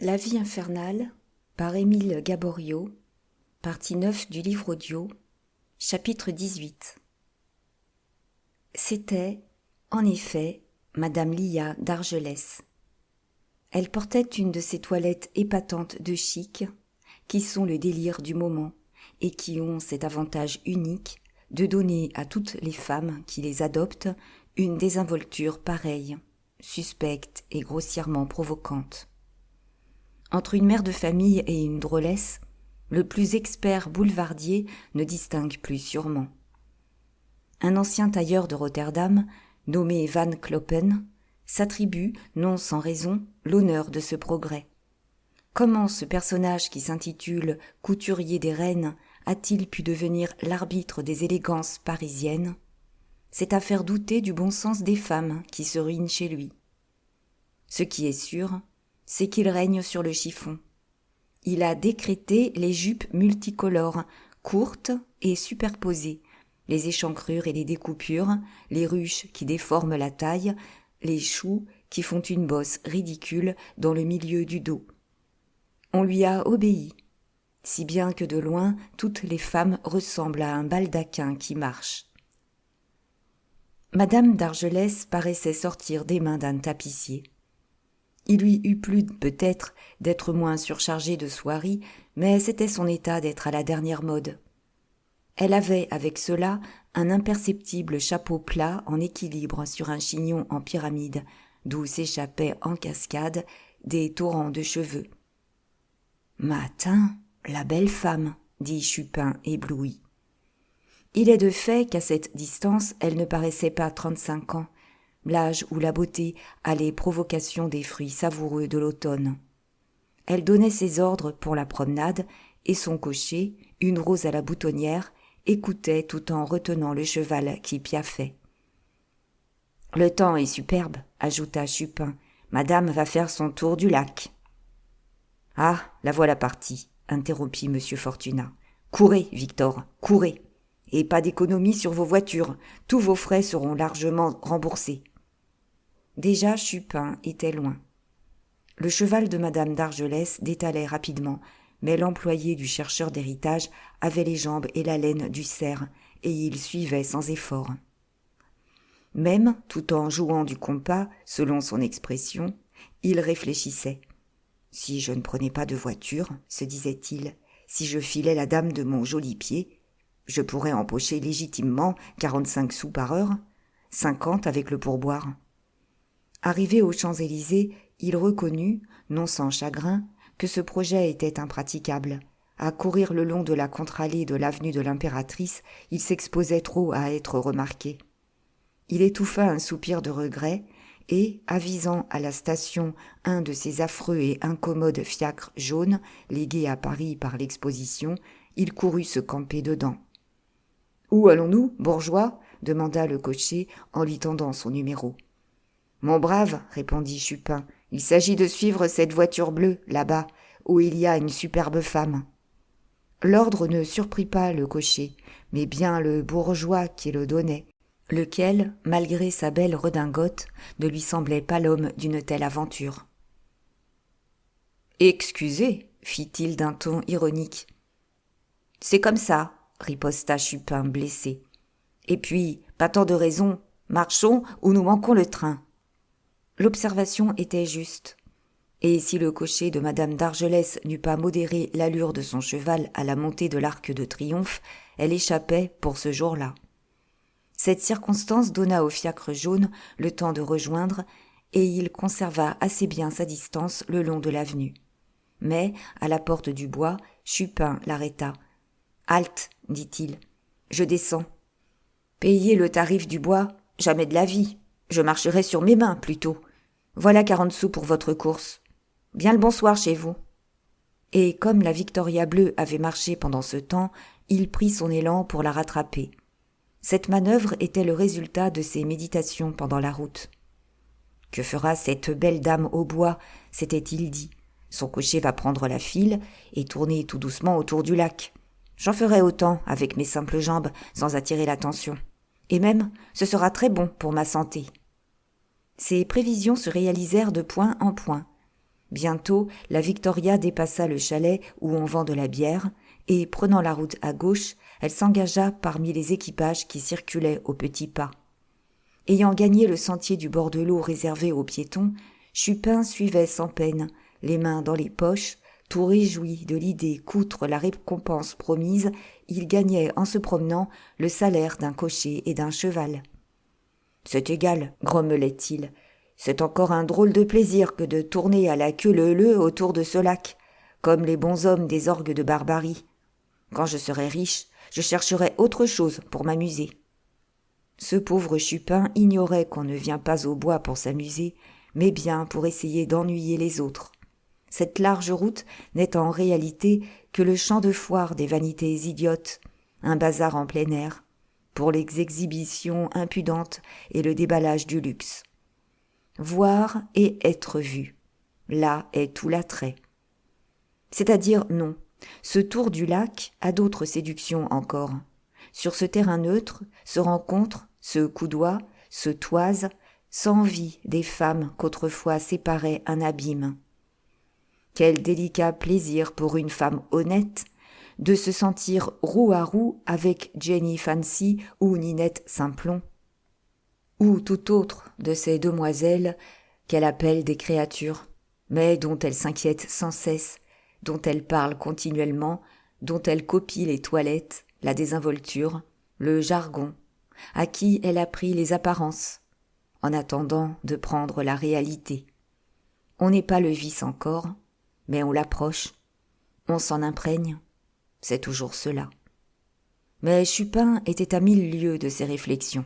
La vie infernale par Émile Gaboriau, partie 9 du livre audio, chapitre 18. C'était, en effet, Madame Lia d'Argelès. Elle portait une de ces toilettes épatantes de chic qui sont le délire du moment et qui ont cet avantage unique de donner à toutes les femmes qui les adoptent une désinvolture pareille, suspecte et grossièrement provocante. Entre une mère de famille et une drôlesse, le plus expert boulevardier ne distingue plus sûrement. Un ancien tailleur de Rotterdam, nommé Van Kloppen, s'attribue, non sans raison, l'honneur de ce progrès. Comment ce personnage qui s'intitule « couturier des reines » a-t-il pu devenir l'arbitre des élégances parisiennes ? C'est à faire douter du bon sens des femmes qui se ruinent chez lui. Ce qui est sûr, c'est qu'il règne sur le chiffon. Il a décrété les jupes multicolores, courtes et superposées, les échancrures et les découpures, les ruches qui déforment la taille, les choux qui font une bosse ridicule dans le milieu du dos. On lui a obéi, si bien que de loin toutes les femmes ressemblent à un baldaquin qui marche. Madame d'Argelès paraissait sortir des mains d'un tapissier. Il lui eût plu peut-être d'être moins surchargée de soieries, mais c'était son état d'être à la dernière mode. Elle avait avec cela un imperceptible chapeau plat en équilibre sur un chignon en pyramide, d'où s'échappaient en cascade des torrents de cheveux. « Matin, la belle femme !» dit Chupin ébloui. Il est de fait qu'à cette distance, elle ne paraissait pas 35 ans, l'âge où la beauté a les provocations des fruits savoureux de l'automne. Elle donnait ses ordres pour la promenade et son cocher, une rose à la boutonnière, écoutait tout en retenant le cheval qui piaffait. « Le temps est superbe, » ajouta Chupin. « Madame va faire son tour du lac. »« Ah, la voilà partie, » interrompit M. Fortunat. « Courez, Victor, courez, et pas d'économie sur vos voitures, tous vos frais seront largement remboursés. » Déjà Chupin était loin. Le cheval de Madame d'Argelès détalait rapidement, mais l'employé du chercheur d'héritage avait les jambes et la laine du cerf, et il suivait sans effort. Même, tout en jouant du compas, selon son expression, il réfléchissait. « Si je ne prenais pas de voiture, se disait-il, si je filais la dame de mon joli pied, je pourrais empocher légitimement 45 sous par heure, 50 avec le pourboire. » Arrivé aux Champs-Élysées, il reconnut, non sans chagrin, que ce projet était impraticable. À courir le long de la contre-allée de l'avenue de l'Impératrice, il s'exposait trop à être remarqué. Il étouffa un soupir de regret et, avisant à la station un de ces affreux et incommodes fiacres jaunes légués à Paris par l'Exposition, il courut se camper dedans. « Où allons-nous, bourgeois ?» demanda le cocher en lui tendant son numéro. « Mon brave, » répondit Chupin, « il s'agit de suivre cette voiture bleue, là-bas, où il y a une superbe femme. » L'ordre ne surprit pas le cocher, mais bien le bourgeois qui le donnait, lequel, malgré sa belle redingote, ne lui semblait pas l'homme d'une telle aventure. « Excusez, » fit-il d'un ton ironique. « C'est comme ça, » riposta Chupin blessé. « Et puis, pas tant de raison, marchons ou nous manquons le train. » L'observation était juste, et si le cocher de Madame d'Argelès n'eût pas modéré l'allure de son cheval à la montée de l'Arc de Triomphe, elle échappait pour ce jour-là. Cette circonstance donna au fiacre jaune le temps de rejoindre, et il conserva assez bien sa distance le long de l'avenue. Mais, à la porte du bois, Chupin l'arrêta. « Halte, dit-il, je descends. Payez le tarif du bois, jamais de la vie. Je marcherai sur mes mains, plutôt. Voilà 40 sous pour votre course. Bien le bonsoir chez vous. » Et comme la Victoria bleue avait marché pendant ce temps, il prit son élan pour la rattraper. Cette manœuvre était le résultat de ses méditations pendant la route. « Que fera cette belle dame au bois ?» s'était-il dit. « Son cocher va prendre la file et tourner tout doucement autour du lac. J'en ferai autant avec mes simples jambes sans attirer l'attention. Et même, ce sera très bon pour ma santé. » Ces prévisions se réalisèrent de point en point. Bientôt, la Victoria dépassa le chalet où on vend de la bière, et, prenant la route à gauche, elle s'engagea parmi les équipages qui circulaient au petit pas. Ayant gagné le sentier du bord de l'eau réservé aux piétons, Chupin suivait sans peine, les mains dans les poches, tout réjoui de l'idée qu'outre la récompense promise, il gagnait en se promenant le salaire d'un cocher et d'un cheval. « C'est égal, grommelait-il. C'est encore un drôle de plaisir que de tourner à la queue leu-leu autour de ce lac, comme les bons hommes des orgues de barbarie. Quand je serai riche, je chercherai autre chose pour m'amuser. » Ce pauvre Chupin ignorait qu'on ne vient pas au bois pour s'amuser, mais bien pour essayer d'ennuyer les autres. Cette large route n'est en réalité que le champ de foire des vanités idiotes, un bazar en plein air, pour les exhibitions impudentes et le déballage du luxe. Voir et être vu, là est tout l'attrait. C'est-à-dire non, ce tour du lac a d'autres séductions encore. Sur ce terrain neutre se rencontrent, se coudoient, se toisent, sans vie des femmes qu'autrefois séparait un abîme. Quel délicat plaisir pour une femme honnête de se sentir roue à roue avec Jenny Fancy ou Ninette Simplon, ou toute autre de ces demoiselles qu'elle appelle des créatures, mais dont elle s'inquiète sans cesse, dont elle parle continuellement, dont elle copie les toilettes, la désinvolture, le jargon, à qui elle a pris les apparences, en attendant de prendre la réalité. On n'est pas le vice encore, mais on l'approche, on s'en imprègne, c'est toujours cela. Mais Chupin était à 1000 lieues de ses réflexions.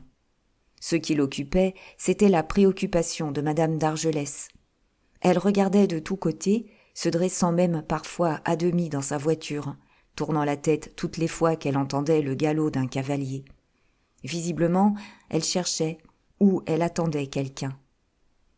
Ce qui l'occupait, c'était la préoccupation de Madame d'Argelès. Elle regardait de tous côtés, se dressant même parfois à demi dans sa voiture, tournant la tête toutes les fois qu'elle entendait le galop d'un cavalier. Visiblement, elle cherchait ou elle attendait quelqu'un.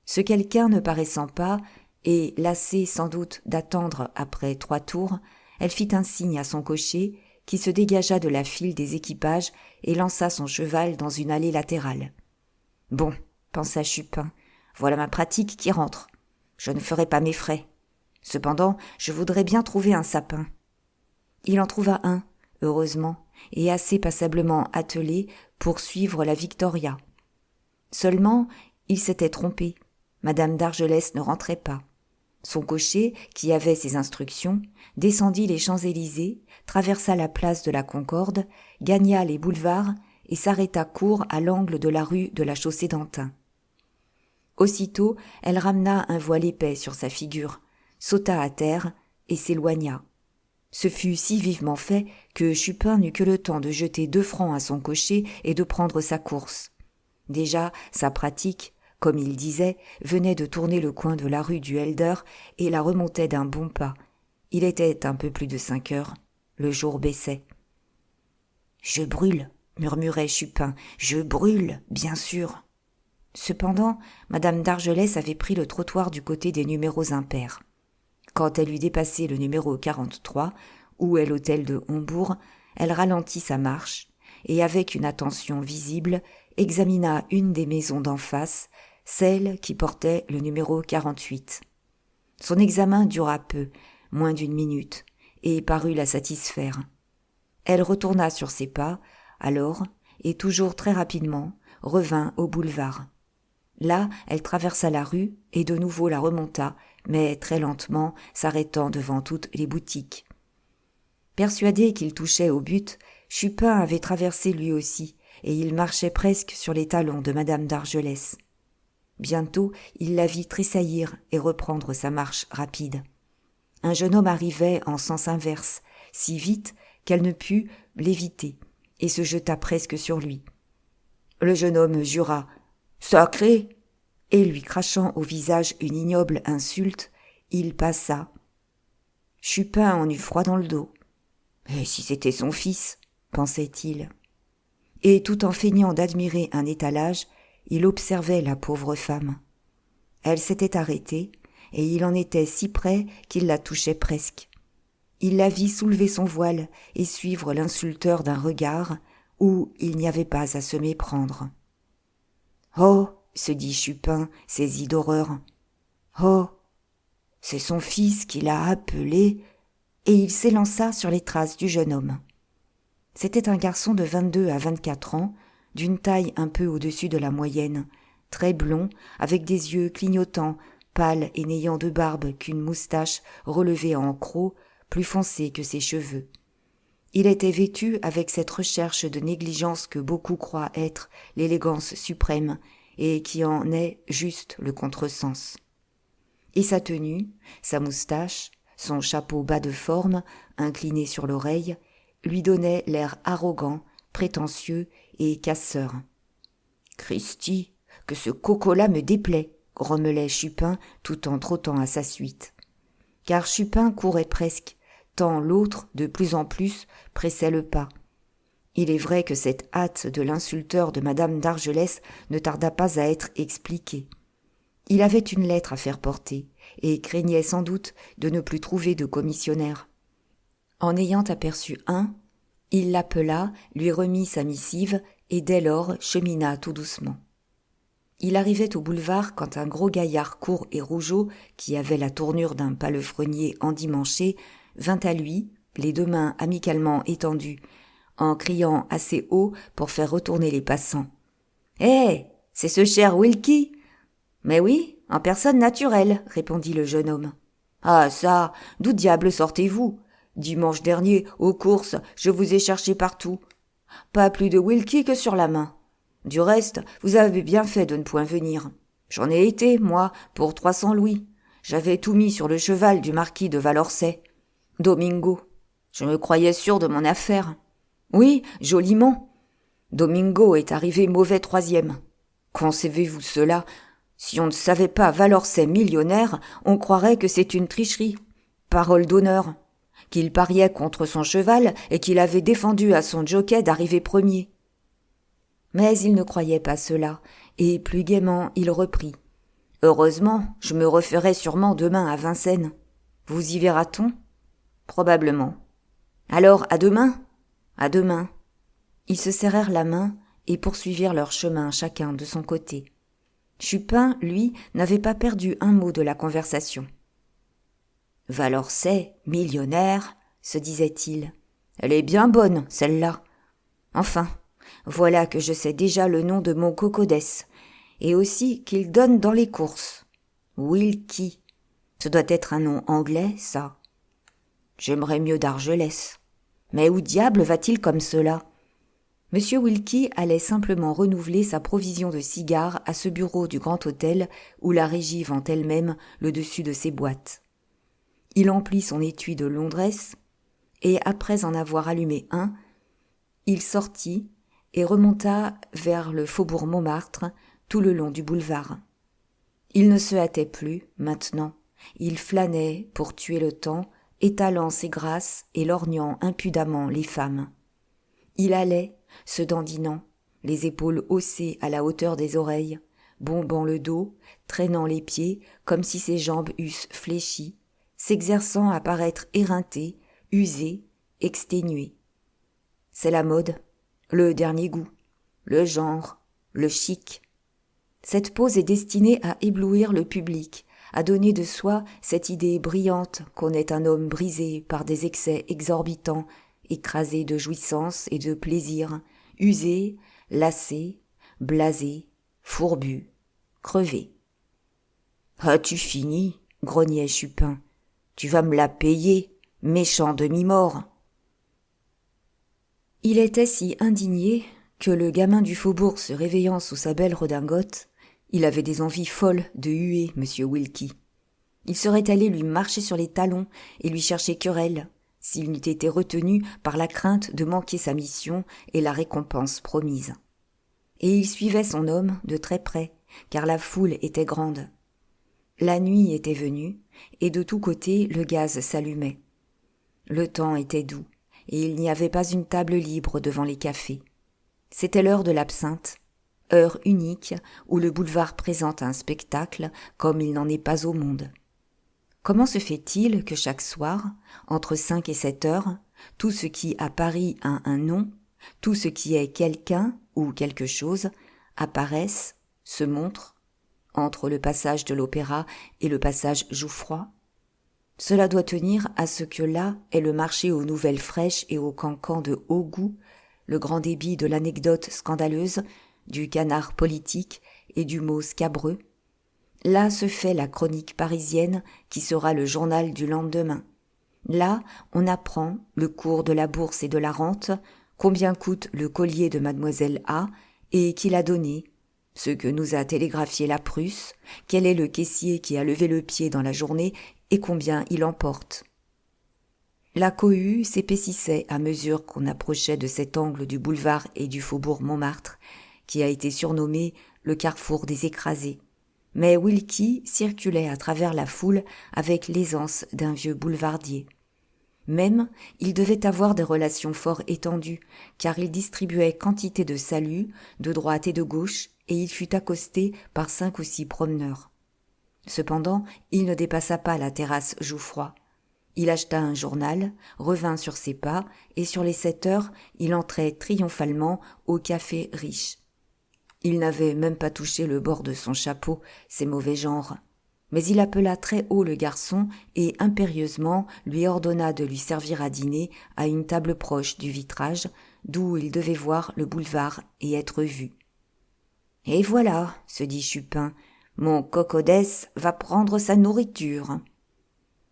Ce quelqu'un ne paraissant pas, et lassée sans doute d'attendre après 3 tours, elle fit un signe à son cocher qui se dégagea de la file des équipages et lança son cheval dans une allée latérale. « Bon, pensa Chupin, voilà ma pratique qui rentre. Je ne ferai pas mes frais. Cependant, je voudrais bien trouver un sapin. » Il en trouva un, heureusement, et assez passablement attelé pour suivre la Victoria. Seulement, il s'était trompé. Madame d'Argelès ne rentrait pas. Son cocher, qui avait ses instructions, descendit les Champs-Élysées, traversa la place de la Concorde, gagna les boulevards et s'arrêta court à l'angle de la rue de la Chaussée-d'Antin. Aussitôt, elle ramena un voile épais sur sa figure, sauta à terre et s'éloigna. Ce fut si vivement fait que Chupin n'eut que le temps de jeter 2 francs à son cocher et de prendre sa course. Déjà, sa pratique, comme il disait, venait de tourner le coin de la rue du Helder et la remontait d'un bon pas. Il était un peu plus de 5 heures. Le jour baissait. « Je brûle », murmurait Chupin. « Je brûle, bien sûr. » Cependant, Madame d'Argelès avait pris le trottoir du côté des numéros impairs. Quand elle eut dépassé le numéro 43, où est l'hôtel de Hombourg, elle ralentit sa marche et, avec une attention visible, examina une des maisons d'en face, celle qui portait le numéro 48. Son examen dura peu, moins d'1 minute, et parut la satisfaire. Elle retourna sur ses pas, alors, et toujours très rapidement, revint au boulevard. Là, elle traversa la rue et de nouveau la remonta, mais très lentement, s'arrêtant devant toutes les boutiques. Persuadé qu'il touchait au but, Chupin avait traversé lui aussi, et il marchait presque sur les talons de Madame d'Argelès. Bientôt, il la vit tressaillir et reprendre sa marche rapide. Un jeune homme arrivait en sens inverse, si vite qu'elle ne put l'éviter, et se jeta presque sur lui. Le jeune homme jura « Sacré !» et lui crachant au visage une ignoble insulte, il passa. Chupin en eut froid dans le dos. « Et si c'était son fils ?» pensait-il. Et tout en feignant d'admirer un étalage, il observait la pauvre femme. Elle s'était arrêtée, et il en était si près qu'il la touchait presque. Il la vit soulever son voile et suivre l'insulteur d'un regard où il n'y avait pas à se méprendre. « Oh !» se dit Chupin, saisi d'horreur. « Oh ! C'est son fils qui l'a appelé, et il s'élança sur les traces du jeune homme. C'était un garçon de 22 à 24 ans, d'une taille un peu au-dessus de la moyenne, très blond, avec des yeux clignotants, pâle et n'ayant de barbe qu'une moustache relevée en croc, plus foncée que ses cheveux. Il était vêtu avec cette recherche de négligence que beaucoup croient être l'élégance suprême et qui en est juste le contresens. Et sa tenue, sa moustache, son chapeau bas de forme, incliné sur l'oreille, lui donnaient l'air arrogant, prétentieux et casseur. « Cristi, que ce coco-là me déplaît !» grommelait Chupin tout en trottant à sa suite. Car Chupin courait presque, tant l'autre, de plus en plus, pressait le pas. Il est vrai que cette hâte de l'insulteur de madame d'Argelès ne tarda pas à être expliquée. Il avait une lettre à faire porter, et craignait sans doute de ne plus trouver de commissionnaire. En ayant aperçu un, il l'appela, lui remit sa missive, et dès lors chemina tout doucement. Il arrivait au boulevard quand un gros gaillard court et rougeau, qui avait la tournure d'un palefrenier endimanché, vint à lui, les deux mains amicalement étendues, en criant assez haut pour faire retourner les passants. « Hé, c'est ce cher Wilkie ?»« Mais oui, en personne naturelle, » répondit le jeune homme. « Ah ça, d'où diable sortez-vous ? Dimanche dernier, aux courses, je vous ai cherché partout. Pas plus de Wilkie que sur la main. Du reste, vous avez bien fait de ne point venir. J'en ai été, moi, pour 300 louis. J'avais tout mis sur le cheval du marquis de Valorcet. Domingo. Je me croyais sûr de mon affaire. Oui, joliment. Domingo est arrivé mauvais 3e. Concevez-vous cela ? Si on ne savait pas Valorcet millionnaire, on croirait que c'est une tricherie. Parole d'honneur. Qu'il pariait contre son cheval et qu'il avait défendu à son jockey d'arriver premier. Mais il ne croyait pas cela, et plus gaiement il reprit. « Heureusement, je me referai sûrement demain à Vincennes. Vous y verra-t-on ? Probablement. Alors, à demain ? À demain. » Ils se serrèrent la main et poursuivirent leur chemin chacun de son côté. Chupin, lui, n'avait pas perdu un mot de la conversation. « Valorcet, millionnaire, se disait-il. Elle est bien bonne, celle-là. Enfin, voilà que je sais déjà le nom de mon cocodès, et aussi qu'il donne dans les courses. Wilkie. Ce doit être un nom anglais, ça. J'aimerais mieux d'Argelès. Mais où diable va-t-il comme cela ? Monsieur Wilkie allait simplement renouveler sa provision de cigares à ce bureau du grand hôtel où la régie vend elle-même le dessus de ses boîtes. Il emplit son étui de Londres, et après en avoir allumé un, il sortit et remonta vers le faubourg Montmartre tout le long du boulevard. Il ne se hâtait plus, maintenant. Il flânait pour tuer le temps, étalant ses grâces et lorgnant impudemment les femmes. Il allait, se dandinant, les épaules haussées à la hauteur des oreilles, bombant le dos, traînant les pieds comme si ses jambes eussent fléchi, s'exerçant à paraître éreinté, usé, exténué. C'est la mode, le dernier goût, le genre, le chic. Cette pose est destinée à éblouir le public, à donner de soi cette idée brillante qu'on est un homme brisé par des excès exorbitants, écrasé de jouissance et de plaisir, usé, lassé, blasé, fourbu, crevé. « As-tu fini ?» grognait Chupin. « Tu vas me la payer, méchant demi-mort !» Il était si indigné que le gamin du faubourg se réveillant sous sa belle redingote, il avait des envies folles de huer M. Wilkie. Il serait allé lui marcher sur les talons et lui chercher querelle, s'il n'eût été retenu par la crainte de manquer sa mission et la récompense promise. Et il suivait son homme de très près, car la foule était grande. La nuit était venue, et de tous côtés le gaz s'allumait. Le temps était doux, et il n'y avait pas une table libre devant les cafés. C'était l'heure de l'absinthe, heure unique où le boulevard présente un spectacle comme il n'en est pas au monde. Comment se fait-il que chaque soir, entre 5 et 7 heures, tout ce qui à Paris a un nom, tout ce qui est quelqu'un ou quelque chose, apparaisse, se montre, entre le passage de l'Opéra et le passage Jouffroy, Cela doit tenir à ce que là est le marché aux nouvelles fraîches et aux cancans de haut goût, le grand débit de l'anecdote scandaleuse, du canard politique et du mot scabreux. Là se fait la chronique parisienne qui sera le journal du lendemain. Là, on apprend le cours de la bourse et de la rente, combien coûte le collier de mademoiselle A et qui l'a donné, ce que nous a télégraphié la Prusse, quel est le caissier qui a levé le pied dans la journée et combien il emporte. La cohue s'épaississait à mesure qu'on approchait de cet angle du boulevard et du faubourg Montmartre, qui a été surnommé le carrefour des écrasés. Mais Wilkie circulait à travers la foule avec l'aisance d'un vieux boulevardier. Même, il devait avoir des relations fort étendues, car il distribuait quantité de saluts, de droite et de gauche, et il fut accosté par 5 ou 6 promeneurs. Cependant, il ne dépassa pas la terrasse Jouffroy. Il acheta un journal, revint sur ses pas, et sur les 7 heures, il entrait triomphalement au café Riche. Il n'avait même pas touché le bord de son chapeau, ces mauvais genres. Mais il appela très haut le garçon et impérieusement lui ordonna de lui servir à dîner à une table proche du vitrage, d'où il devait voir le boulevard et être vu. « Et voilà, se dit Chupin, mon cocodès va prendre sa nourriture. »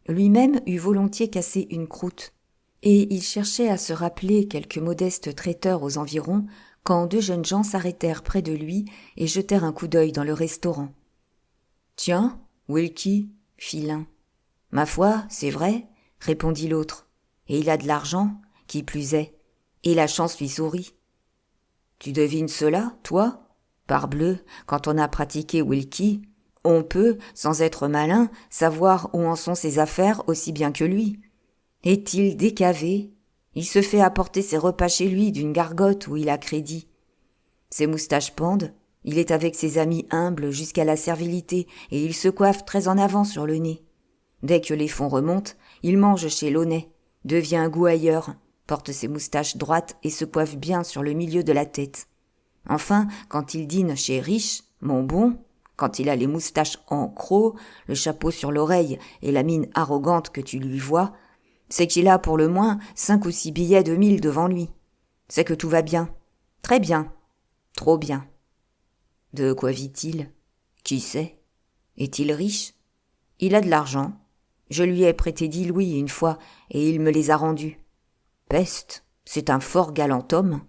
Lui-même eût volontiers cassé une croûte, et il cherchait à se rappeler quelque modeste traiteur aux environs, quand 2 jeunes gens s'arrêtèrent près de lui et jetèrent un coup d'œil dans le restaurant. « Tiens, Wilkie, fit l'un. « Ma foi, c'est vrai, répondit l'autre. Et il a de l'argent, qui plus est, et la chance lui sourit. Tu devines cela, toi ? Parbleu, quand on a pratiqué Wilkie, on peut, sans être malin, savoir où en sont ses affaires aussi bien que lui. Est-il décavé ? Il se fait apporter ses repas chez lui d'une gargote où il a crédit. Ses moustaches pendent, il est avec ses amis humbles jusqu'à la servilité et il se coiffe très en avant sur le nez. Dès que les fonds remontent, il mange chez Launay, devient un gouailleur, porte ses moustaches droites et se coiffe bien sur le milieu de la tête. Enfin, quand il dîne chez Riche, mon bon, quand il a les moustaches en croc, le chapeau sur l'oreille et la mine arrogante que tu lui vois, c'est qu'il a pour le moins 5 ou 6 billets de 1000 devant lui. C'est que tout va bien. Très bien. Trop bien. De quoi vit-il ? Qui sait ? Est-il riche ? Il a de l'argent. Je lui ai prêté 10 louis une fois et il me les a rendus. Peste, c'est un fort galant homme.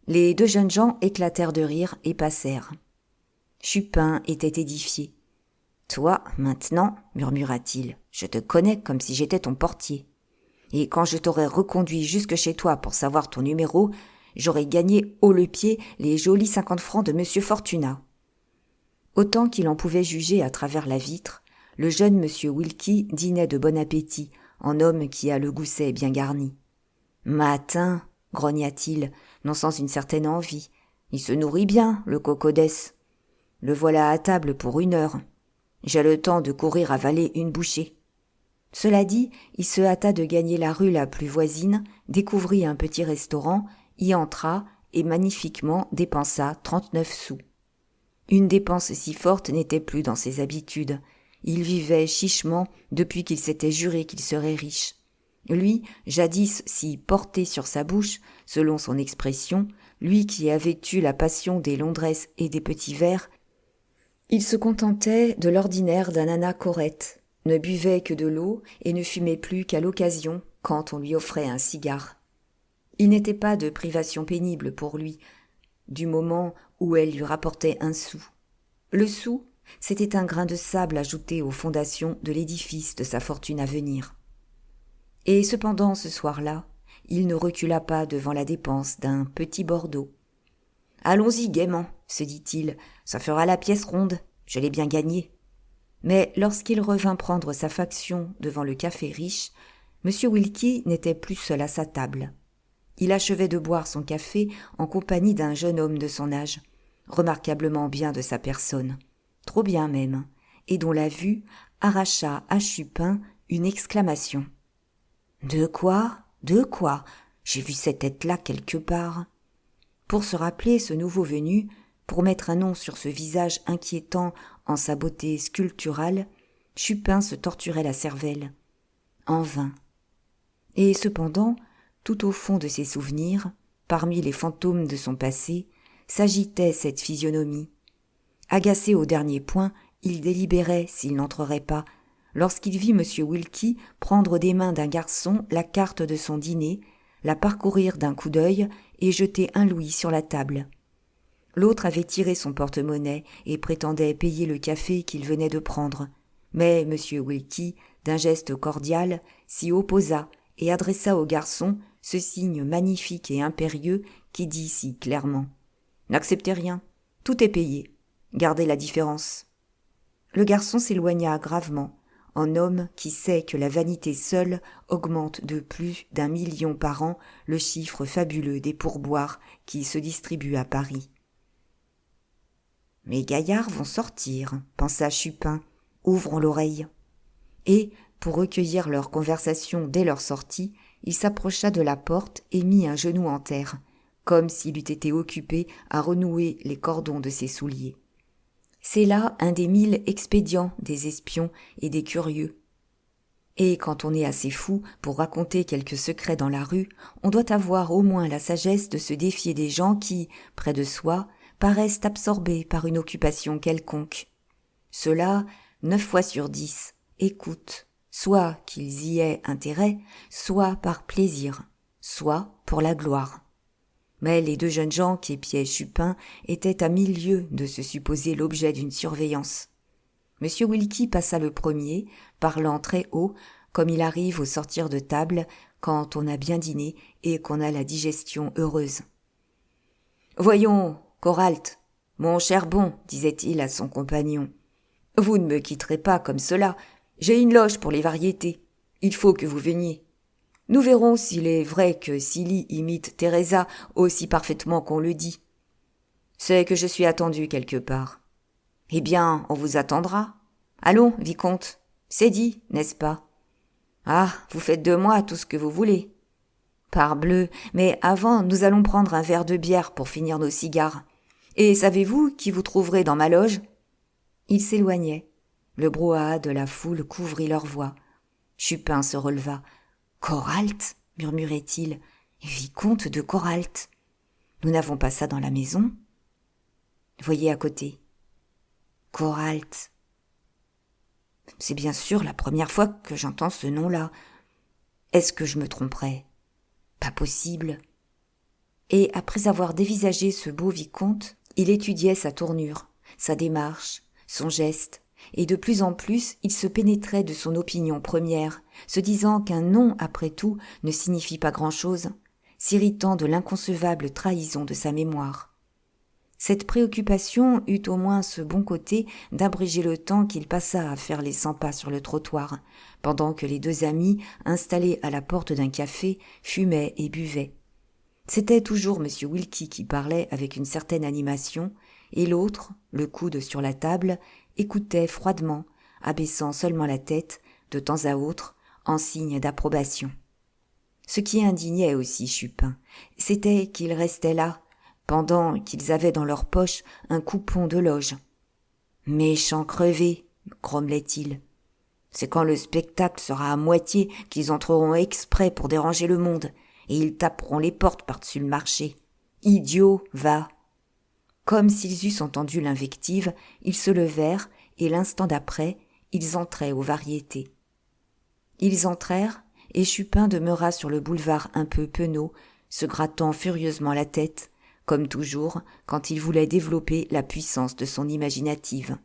Les 2 jeunes gens éclatèrent de rire et passèrent. Chupin était édifié. Toi, maintenant, murmura-t-il, je te connais comme si j'étais ton portier. Et quand je t'aurais reconduit jusque chez toi pour savoir ton numéro, j'aurais gagné haut le pied les jolis 50 francs de monsieur Fortunat. Autant qu'il en pouvait juger à travers la vitre, le jeune monsieur Wilkie dînait de bon appétit, en homme qui a le gousset bien garni. Matin, grogna-t-il, non sans une certaine envie. Il se nourrit bien, le cocodès. Le voilà à table pour 1 heure. J'ai le temps de courir avaler une bouchée. Cela dit, il se hâta de gagner la rue la plus voisine, découvrit un petit restaurant, y entra et magnifiquement dépensa 39 sous. Une dépense si forte n'était plus dans ses habitudes. Il vivait chichement depuis qu'il s'était juré qu'il serait riche. Lui, jadis si porté sur sa bouche, selon son expression, lui qui avait eu la passion des Londresses et des petits verres, il se contentait de l'ordinaire d'un anacorette, ne buvait que de l'eau et ne fumait plus qu'à l'occasion quand on lui offrait un cigare. Il n'était pas de privation pénible pour lui, du moment où elle lui rapportait 1 sou. Le sou, c'était un grain de sable ajouté aux fondations de l'édifice de sa fortune à venir. Et cependant, ce soir-là, il ne recula pas devant la dépense d'un petit Bordeaux. « Allons-y gaiement, se dit-il, ça fera la pièce ronde, je l'ai bien gagnée. » Mais lorsqu'il revint prendre sa faction devant le café Riche, M. Wilkie n'était plus seul à sa table. Il achevait de boire son café en compagnie d'un jeune homme de son âge, remarquablement bien de sa personne, trop bien même, et dont la vue arracha à Chupin une exclamation. « De quoi ? De quoi ? J'ai vu cette tête-là quelque part. » Pour se rappeler ce nouveau venu, pour mettre un nom sur ce visage inquiétant en sa beauté sculpturale, Chupin se torturait la cervelle. En vain. Et cependant, tout au fond de ses souvenirs, parmi les fantômes de son passé, s'agitait cette physionomie. Agacé au dernier point, il délibérait s'il n'entrerait pas, lorsqu'il vit M. Wilkie prendre des mains d'un garçon la carte de son dîner, la parcourir d'un coup d'œil et jeter un louis sur la table. L'autre avait tiré son porte-monnaie et prétendait payer le café qu'il venait de prendre. Mais M. Wilkie, d'un geste cordial, s'y opposa et adressa au garçon ce signe magnifique et impérieux qui dit si clairement « N'acceptez rien, tout est payé, gardez la différence. » Le garçon s'éloigna gravement, en homme qui sait que la vanité seule augmente de plus d'1 million par an le chiffre fabuleux des pourboires qui se distribuent à Paris. « Mes gaillards vont sortir, » pensa Chupin, « ouvrons l'oreille. » Et, pour recueillir leur conversation dès leur sortie, il s'approcha de la porte et mit un genou en terre, comme s'il eût été occupé à renouer les cordons de ses souliers. C'est là un des 1000 expédients des espions et des curieux. Et quand on est assez fou pour raconter quelques secrets dans la rue, on doit avoir au moins la sagesse de se défier des gens qui, près de soi, paraissent absorbés par une occupation quelconque. Ceux-là, 9 fois sur 10, écoutent, soit qu'ils y aient intérêt, soit par plaisir, soit pour la gloire. Mais les 2 jeunes gens qu'épiait Chupin étaient à 1000 lieues de se supposer l'objet d'une surveillance. M. Wilkie passa le premier, parlant très haut, comme il arrive au sortir de table quand on a bien dîné et qu'on a la digestion heureuse. « Voyons, Coralt, mon cher bon, disait-il à son compagnon, vous ne me quitterez pas comme cela, j'ai une loge pour les variétés, il faut que vous veniez. Nous verrons s'il est vrai que Silly imite Teresa aussi parfaitement qu'on le dit. C'est que je suis attendu quelque part. Eh bien, on vous attendra. Allons, vicomte, c'est dit, n'est-ce pas? Ah, vous faites de moi tout ce que vous voulez. Parbleu, mais avant, nous allons prendre un verre de bière pour finir nos cigares. Et savez-vous qui vous trouverez dans ma loge? Ils s'éloignaient. Le brouhaha de la foule couvrit leur voix. Chupin se releva. « Coralt » murmurait-il. « Vicomte de Coralt. Nous n'avons pas ça dans la maison. » Voyez à côté. « Coralt. » C'est bien sûr la première fois que j'entends ce nom-là. Est-ce que je me tromperais? Pas possible. Et après avoir dévisagé ce beau vicomte, il étudiait sa tournure, sa démarche, son geste, et de plus en plus il se pénétrait de son opinion première, se disant qu'un nom, après tout, ne signifie pas grand-chose, s'irritant de l'inconcevable trahison de sa mémoire. Cette préoccupation eut au moins ce bon côté d'abréger le temps qu'il passa à faire les 100 pas sur le trottoir, pendant que les 2 amis, installés à la porte d'un café, fumaient et buvaient. C'était toujours M. Wilkie qui parlait avec une certaine animation, et l'autre, le coude sur la table, écoutait froidement, abaissant seulement la tête, de temps à autre, en signe d'approbation. Ce qui indignait aussi Chupin, c'était qu'ils restaient là, pendant qu'ils avaient dans leur poche un coupon de loge. « Méchants crevés !» grommelait-il. « C'est quand le spectacle sera à moitié qu'ils entreront exprès pour déranger le monde, et ils taperont les portes par-dessus le marché. Idiot, va !» Comme s'ils eussent entendu l'invective, ils se levèrent, et l'instant d'après, ils entraient aux variétés. Ils entrèrent, et Chupin demeura sur le boulevard un peu penaud, se grattant furieusement la tête, comme toujours quand il voulait développer la puissance de son imaginative.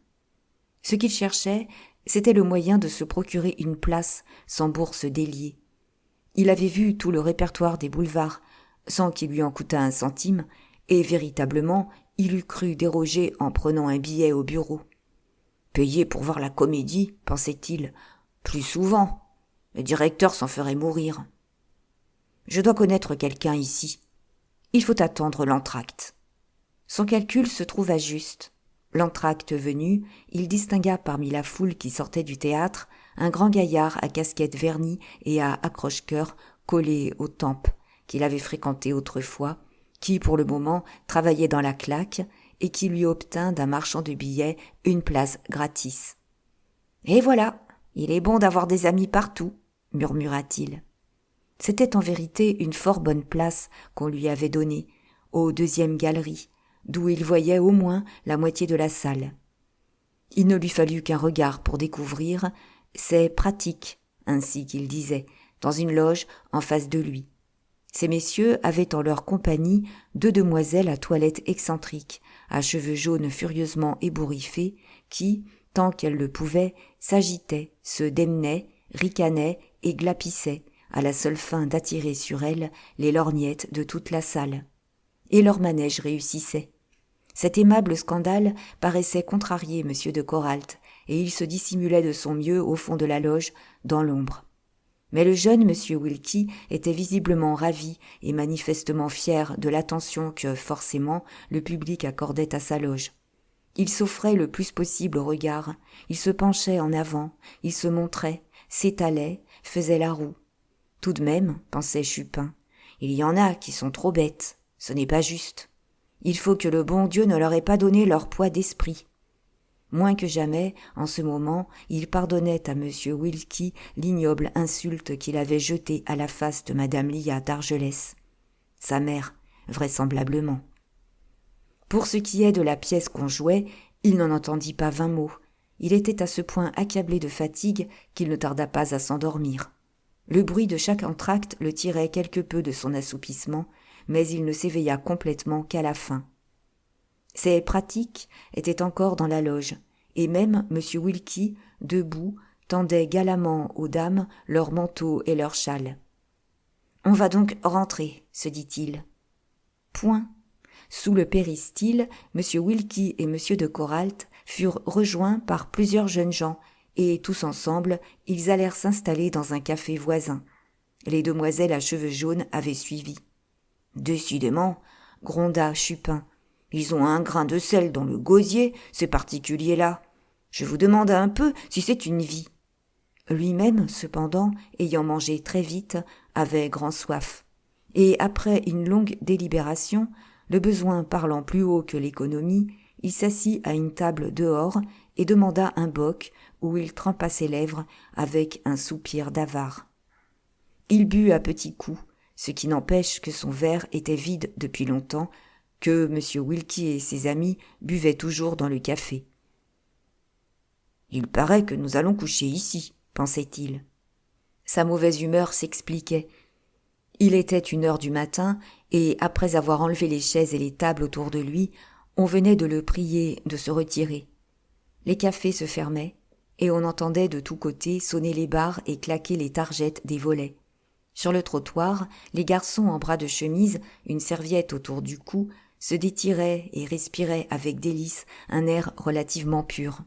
Ce qu'il cherchait, c'était le moyen de se procurer une place sans bourse déliée. Il avait vu tout le répertoire des boulevards, sans qu'il lui en coûtât un centime, et véritablement, il eût cru déroger en prenant un billet au bureau. « Payer pour voir la comédie, pensait-il, plus souvent. Le directeur s'en ferait mourir. Je dois connaître quelqu'un ici. Il faut attendre l'entracte. » Son calcul se trouva juste. L'entracte venu, il distingua parmi la foule qui sortait du théâtre un grand gaillard à casquette vernie et à accroche-cœur collé aux tempes, qu'il avait fréquenté autrefois, qui pour le moment travaillait dans la claque et qui lui obtint d'un marchand de billets une place gratis. « Et voilà, il est bon d'avoir des amis partout. » murmura-t-il. C'était en vérité une fort bonne place qu'on lui avait donnée, aux 2e galeries, d'où il voyait au moins la moitié de la salle. Il ne lui fallut qu'un regard pour découvrir « c'est pratique », ainsi qu'il disait, dans une loge en face de lui. Ces messieurs avaient en leur compagnie 2 demoiselles à toilette excentrique, à cheveux jaunes furieusement ébouriffés, qui, tant qu'elles le pouvaient, s'agitaient, se démenaient, ricanaient et glapissaient, à la seule fin d'attirer sur elles les lorgnettes de toute la salle. Et leur manège réussissait. Cet aimable scandale paraissait contrarier M. de Coralt, et il se dissimulait de son mieux au fond de la loge, dans l'ombre. Mais le jeune M. Wilkie était visiblement ravi et manifestement fier de l'attention que, forcément, le public accordait à sa loge. Il s'offrait le plus possible au regard, il se penchait en avant, il se montrait, s'étalait, faisait la roue. Tout de même, pensait Chupin, il y en a qui sont trop bêtes, ce n'est pas juste. Il faut que le bon Dieu ne leur ait pas donné leur poids d'esprit. Moins que jamais, en ce moment, il pardonnait à M. Wilkie l'ignoble insulte qu'il avait jetée à la face de Madame Lia d'Argelès. Sa mère, vraisemblablement. Pour ce qui est de la pièce qu'on jouait, il n'en entendit pas 20 mots. Il était à ce point accablé de fatigue qu'il ne tarda pas à s'endormir. Le bruit de chaque entr'acte le tirait quelque peu de son assoupissement, mais il ne s'éveilla complètement qu'à la fin. Ses pratiques étaient encore dans la loge, et même M. Wilkie, debout, tendait galamment aux dames leurs manteaux et leurs châles. « On va donc rentrer, » se dit-il. Point. Sous le péristyle, M. Wilkie et M. de Coralt furent rejoints par plusieurs jeunes gens, et tous ensemble, ils allèrent s'installer dans un café voisin. Les demoiselles à cheveux jaunes avaient suivi. « Décidément, » gronda Chupin, « ils ont un grain de sel dans le gosier, ces particuliers-là. Je vous demande un peu si c'est une vie. » Lui-même, cependant, ayant mangé très vite, avait grand soif. Et après une longue délibération, le besoin parlant plus haut que l'économie, il s'assit à une table dehors et demanda un boc où il trempa ses lèvres avec un soupir d'avare. Il but à petits coups, ce qui n'empêche que son verre était vide depuis longtemps, que M. Wilkie et ses amis buvaient toujours dans le café. « Il paraît que nous allons coucher ici, » pensait-il. Sa mauvaise humeur s'expliquait. Il était 1h du matin, et après avoir enlevé les chaises et les tables autour de lui, on venait de le prier de se retirer. Les cafés se fermaient, et on entendait de tous côtés sonner les barres et claquer les targettes des volets. Sur le trottoir, les garçons en bras de chemise, une serviette autour du cou, se détiraient et respiraient avec délice un air relativement pur.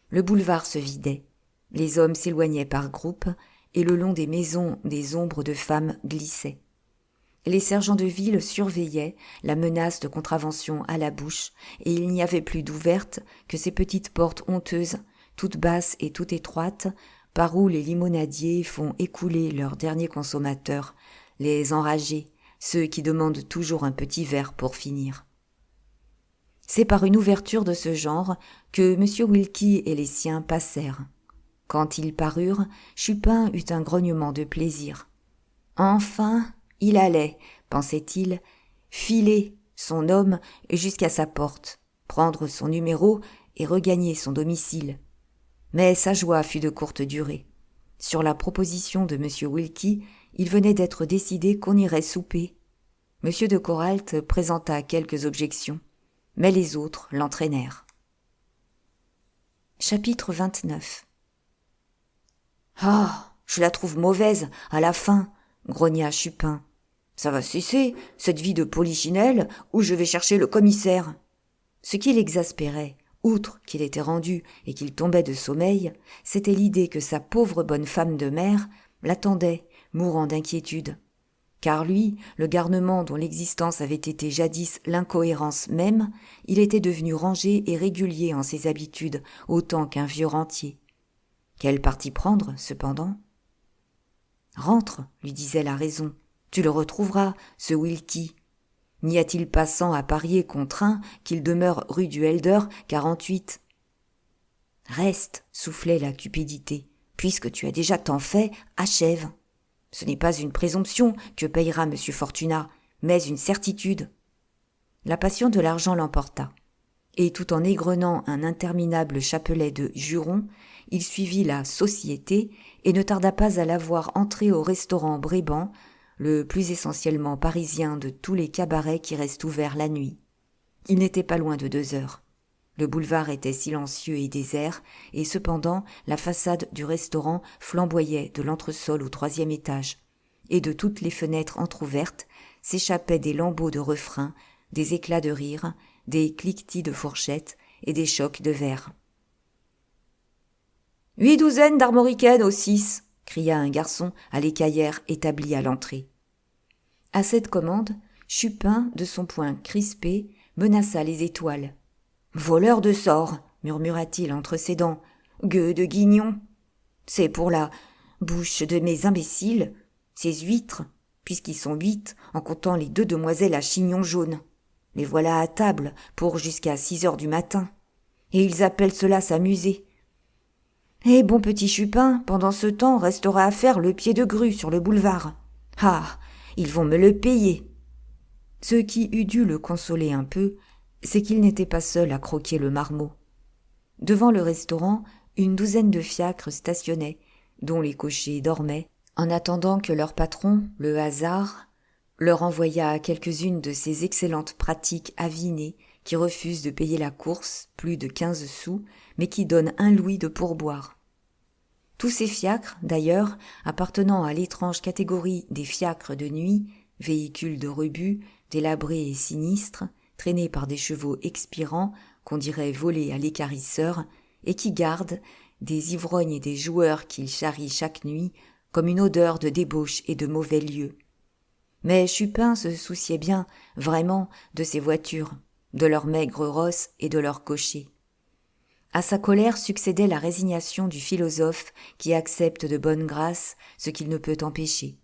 Le boulevard se vidait. Les hommes s'éloignaient par groupes, et le long des maisons des ombres de femmes glissaient. Les sergents de ville surveillaient, la menace de contravention à la bouche, et il n'y avait plus d'ouvertes que ces petites portes honteuses, toutes basses et toutes étroites, par où les limonadiers font écouler leurs derniers consommateurs, les enragés, ceux qui demandent toujours un petit verre pour finir. C'est par une ouverture de ce genre que M. Wilkie et les siens passèrent. Quand ils parurent, Chupin eut un grognement de plaisir. Enfin, il allait, pensait-il, filer son homme jusqu'à sa porte, prendre son numéro et regagner son domicile. Mais sa joie fut de courte durée. Sur la proposition de M. Wilkie, il venait d'être décidé qu'on irait souper. M. de Coralt présenta quelques objections, mais les autres l'entraînèrent. Chapitre 29. « Ah, je la trouve mauvaise, à la fin, » grogna Chupin. « Ça va cesser, cette vie de polichinelle, où je vais chercher le commissaire. » Ce qui l'exaspérait, outre qu'il était rendu et qu'il tombait de sommeil, c'était l'idée que sa pauvre bonne femme de mère l'attendait, mourant d'inquiétude. Car lui, le garnement dont l'existence avait été jadis l'incohérence même, il était devenu rangé et régulier en ses habitudes, autant qu'un vieux rentier. Quel parti prendre, cependant ? « Rentre, lui disait la raison, tu le retrouveras, ce Wilkie. N'y a-t-il pas 100 à parier contre un qu'il demeure rue du Helder, 48 ? Reste, soufflait la cupidité, Puisque tu as déjà tant fait, achève. Ce n'est pas une présomption que payera M. Fortunat, mais une certitude. » La passion de l'argent l'emporta. Et tout en égrenant un interminable chapelet de jurons, il suivit la société et ne tarda pas à la voir entrer au restaurant Bréban, le plus essentiellement parisien de tous les cabarets qui restent ouverts la nuit. Il n'était pas loin de 2 heures. Le boulevard était silencieux et désert, et cependant la façade du restaurant flamboyait de l'entresol au 3e étage, et de toutes les fenêtres entr'ouvertes s'échappaient des lambeaux de refrain, des éclats de rire, des cliquetis de fourchettes et des chocs de verre. « 8 douzaines d'armoricaines au 6 !» cria un garçon à l'écaillère établi à l'entrée. À cette commande, Chupin, de son poing crispé, menaça les étoiles. « Voleur de sorts !» murmura-t-il entre ses dents. « Gueux de guignon ! C'est pour la bouche de mes imbéciles, ces huîtres, puisqu'ils sont 8 en comptant les 2 demoiselles à chignon jaune. Les voilà à table pour jusqu'à 6 heures du matin. Et ils appellent cela s'amuser. Et bon petit Chupin, pendant ce temps, restera à faire le pied de grue sur le boulevard. Ah, ils vont me le payer. » Ce qui eût dû le consoler un peu, c'est qu'il n'était pas seul à croquer le marmot. Devant le restaurant, une douzaine de fiacres stationnaient, dont les cochers dormaient, en attendant que leur patron, le hasard, leur envoyât quelques-unes de ces excellentes pratiques avinées qui refusent de payer la course, plus de 15 sous, mais qui donnent 1 louis de pourboire. Tous ces fiacres, d'ailleurs, appartenant à l'étrange catégorie des fiacres de nuit, véhicules de rebut, délabrés et sinistres, traînés par des chevaux expirants, qu'on dirait volés à l'équarrisseur, et qui gardent, des ivrognes et des joueurs qu'ils charrient chaque nuit, comme une odeur de débauche et de mauvais lieux. Mais Chupin se souciait bien, vraiment, de ces voitures, de leurs maigres rosses et de leurs cochers. À sa colère succédait la résignation du philosophe qui accepte de bonne grâce ce qu'il ne peut empêcher.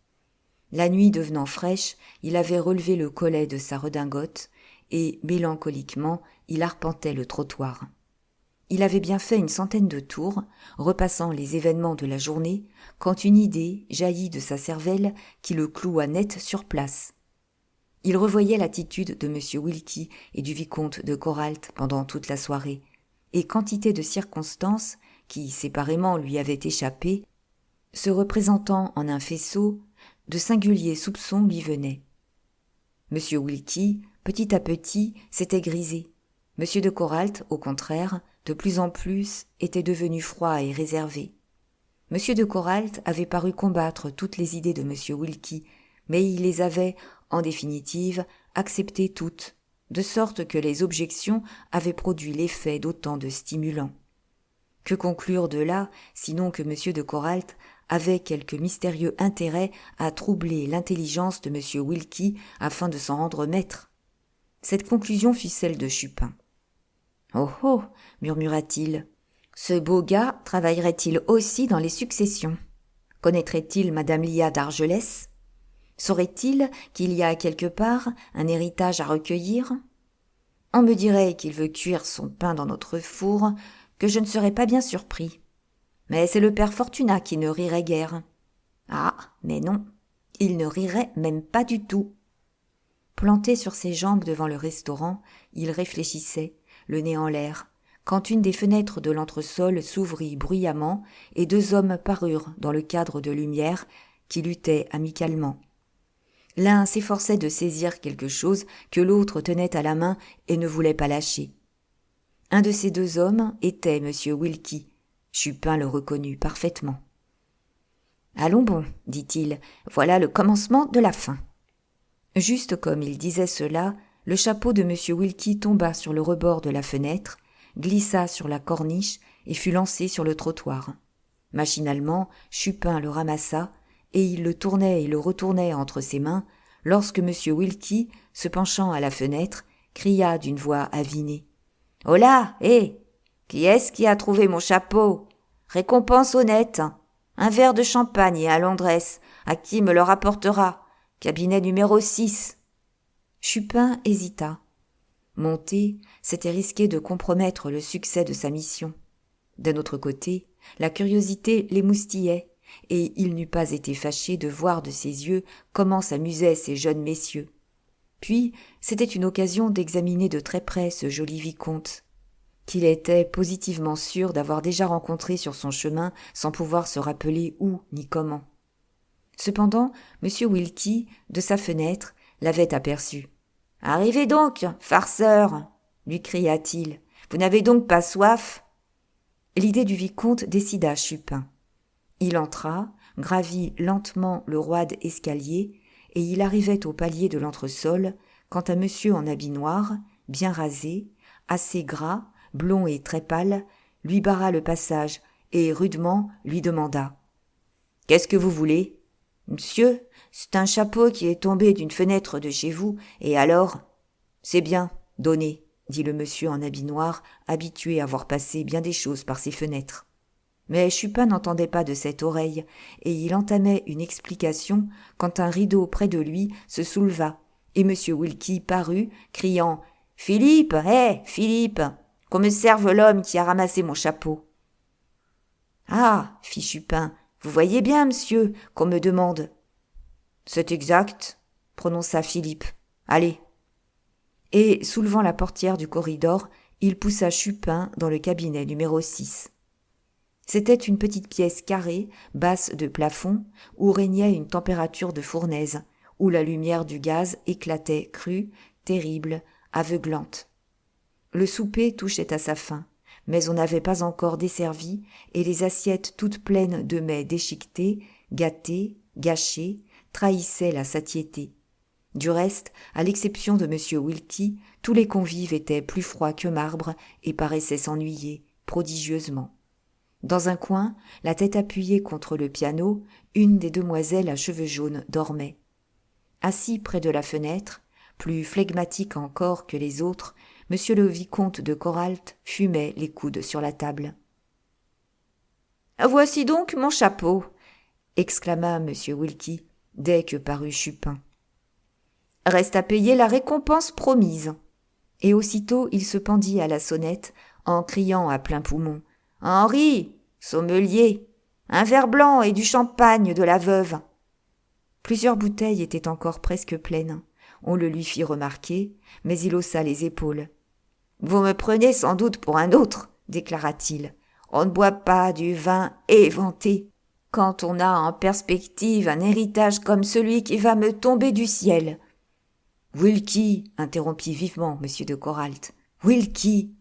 La nuit devenant fraîche, il avait relevé le collet de sa redingote et, mélancoliquement, il arpentait le trottoir. Il avait bien fait une centaine de tours, repassant les événements de la journée, quand une idée jaillit de sa cervelle qui le cloua net sur place. Il revoyait l'attitude de M. Wilkie et du vicomte de Coralt pendant toute la soirée, et quantité de circonstances qui, séparément, lui avaient échappé, se représentant en un faisceau, de singuliers soupçons lui venaient. M. Wilkie, petit à petit, s'était grisé. M. de Coralt, au contraire, de plus en plus, était devenu froid et réservé. M. de Coralt avait paru combattre toutes les idées de M. Wilkie, mais il les avait, en définitive, acceptées toutes, de sorte que les objections avaient produit l'effet d'autant de stimulants. Que conclure de là, sinon que M. de Coralt avait quelque mystérieux intérêt à troubler l'intelligence de M. Wilkie afin de s'en rendre maître? Cette conclusion fut celle de Chupin. « Oh oh !» murmura-t-il. « Ce beau gars travaillerait-il aussi dans les successions? Connaîtrait-il Madame Lia d'Argelès? Saurait-il qu'il y a quelque part un héritage à recueillir? On me dirait qu'il veut cuire son pain dans notre four, que je ne serais pas bien surpris. Mais c'est le père Fortunat qui ne rirait guère. Ah, mais non, il ne rirait même pas du tout. » Planté sur ses jambes devant le restaurant, il réfléchissait, le nez en l'air, quand une des fenêtres de l'entresol s'ouvrit bruyamment et 2 hommes parurent dans le cadre de lumière qui luttaient amicalement. L'un s'efforçait de saisir quelque chose que l'autre tenait à la main et ne voulait pas lâcher. Un de ces 2 hommes était M. Wilkie. Chupin le reconnut parfaitement. « Allons bon, dit-il, voilà le commencement de la fin. » Juste comme il disait cela, le chapeau de M. Wilkie tomba sur le rebord de la fenêtre, glissa sur la corniche et fut lancé sur le trottoir. Machinalement, Chupin le ramassa, et il le tournait et le retournait entre ses mains, lorsque M. Wilkie, se penchant à la fenêtre, cria d'une voix avinée. « Holà, hé! Qui est-ce qui a trouvé mon chapeau? Récompense honnête! Un verre de champagne et à Londresse, à qui me le rapportera? Cabinet numéro 6. » Chupin hésita. Monter, c'était risquer de compromettre le succès de sa mission. D'un autre côté, la curiosité l'émoustillait, et il n'eût pas été fâché de voir de ses yeux comment s'amusaient ces jeunes messieurs. Puis, c'était une occasion d'examiner de très près ce joli vicomte, qu'il était positivement sûr d'avoir déjà rencontré sur son chemin sans pouvoir se rappeler où ni comment. Cependant, M. Wilkie, de sa fenêtre, l'avait aperçu. « Arrivez donc, farceur !» lui cria-t-il. « Vous n'avez donc pas soif ?» L'idée du vicomte décida Chupin. Il entra, gravit lentement le roide escalier, et il arrivait au palier de l'entresol, quand un monsieur en habit noir, bien rasé, assez gras, blond et très pâle, lui barra le passage et rudement lui demanda « Qu'est-ce que vous voulez ?»« Monsieur, c'est un chapeau qui est tombé d'une fenêtre de chez vous, et alors ?»« C'est bien, donnez, » dit le monsieur en habit noir, habitué à voir passer bien des choses par ses fenêtres. Mais Chupin n'entendait pas de cette oreille, et il entamait une explication quand un rideau près de lui se souleva, et M. Wilkie parut, criant « Philippe, Philippe, qu'on me serve l'homme qui a ramassé mon chapeau. »« Ah, fit Chupin, vous voyez bien, monsieur, qu'on me demande. »« C'est exact, prononça Philippe. Allez. » Et, soulevant la portière du corridor, il poussa Chupin dans le cabinet numéro 6. C'était une petite pièce carrée, basse de plafond, où régnait une température de fournaise, où la lumière du gaz éclatait crue, terrible, aveuglante. Le souper touchait à sa fin, mais on n'avait pas encore desservi, et les assiettes toutes pleines de mets déchiquetés, gâtés, gâchés, trahissaient la satiété. Du reste, à l'exception de M. Wilkie, tous les convives étaient plus froids que marbre et paraissaient s'ennuyer prodigieusement. Dans un coin, la tête appuyée contre le piano, une des demoiselles à cheveux jaunes dormait. Assis près de la fenêtre, plus flegmatique encore que les autres, M. le vicomte de Coralt fumait les coudes sur la table. « Voici donc mon chapeau !» exclama M. Wilkie, dès que parut Chupin. « Reste à payer la récompense promise. » Et aussitôt il se pendit à la sonnette en criant à plein poumon. « Henri, sommelier, un verre blanc et du champagne de la veuve. » Plusieurs bouteilles étaient encore presque pleines. On le lui fit remarquer, mais il haussa les épaules. « Vous me prenez sans doute pour un autre, » déclara-t-il. « On ne boit pas du vin éventé quand on a en perspective un héritage comme celui qui va me tomber du ciel. »« Wilkie, » interrompit vivement M. de Coralt. « Wilkie !»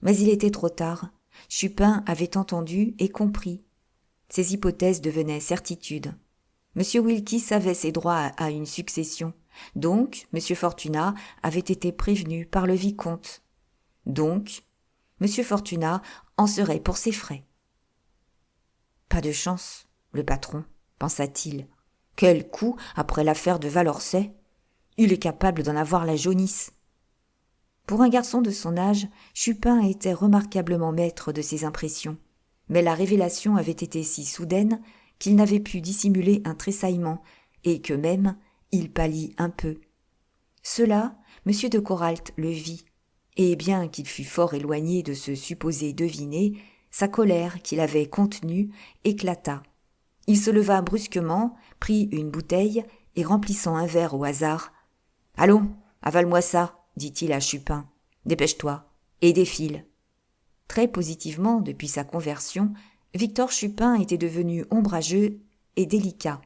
Mais il était trop tard. Chupin avait entendu et compris. Ses hypothèses devenaient certitudes. M. Wilkie savait ses droits à une succession. Donc, M. Fortunat avait été prévenu par le vicomte. Donc, M. Fortunat en serait pour ses frais. Pas de chance, le patron, pensa-t-il. Quel coup après l'affaire de Valorcet. Il est capable d'en avoir la jaunisse. Pour un garçon de son âge, Chupin était remarquablement maître de ses impressions. Mais la révélation avait été si soudaine qu'il n'avait pu dissimuler un tressaillement et que même il pâlit un peu. Cela, M. de Coralt le vit, et bien qu'il fût fort éloigné de se supposer deviner, sa colère qu'il avait contenue éclata. Il se leva brusquement, prit une bouteille et remplissant un verre au hasard. « Allons, avale-moi ça !» dit-il à Chupin. « Dépêche-toi, et défile. » Très positivement, depuis sa conversion, Victor Chupin était devenu ombrageux et délicat.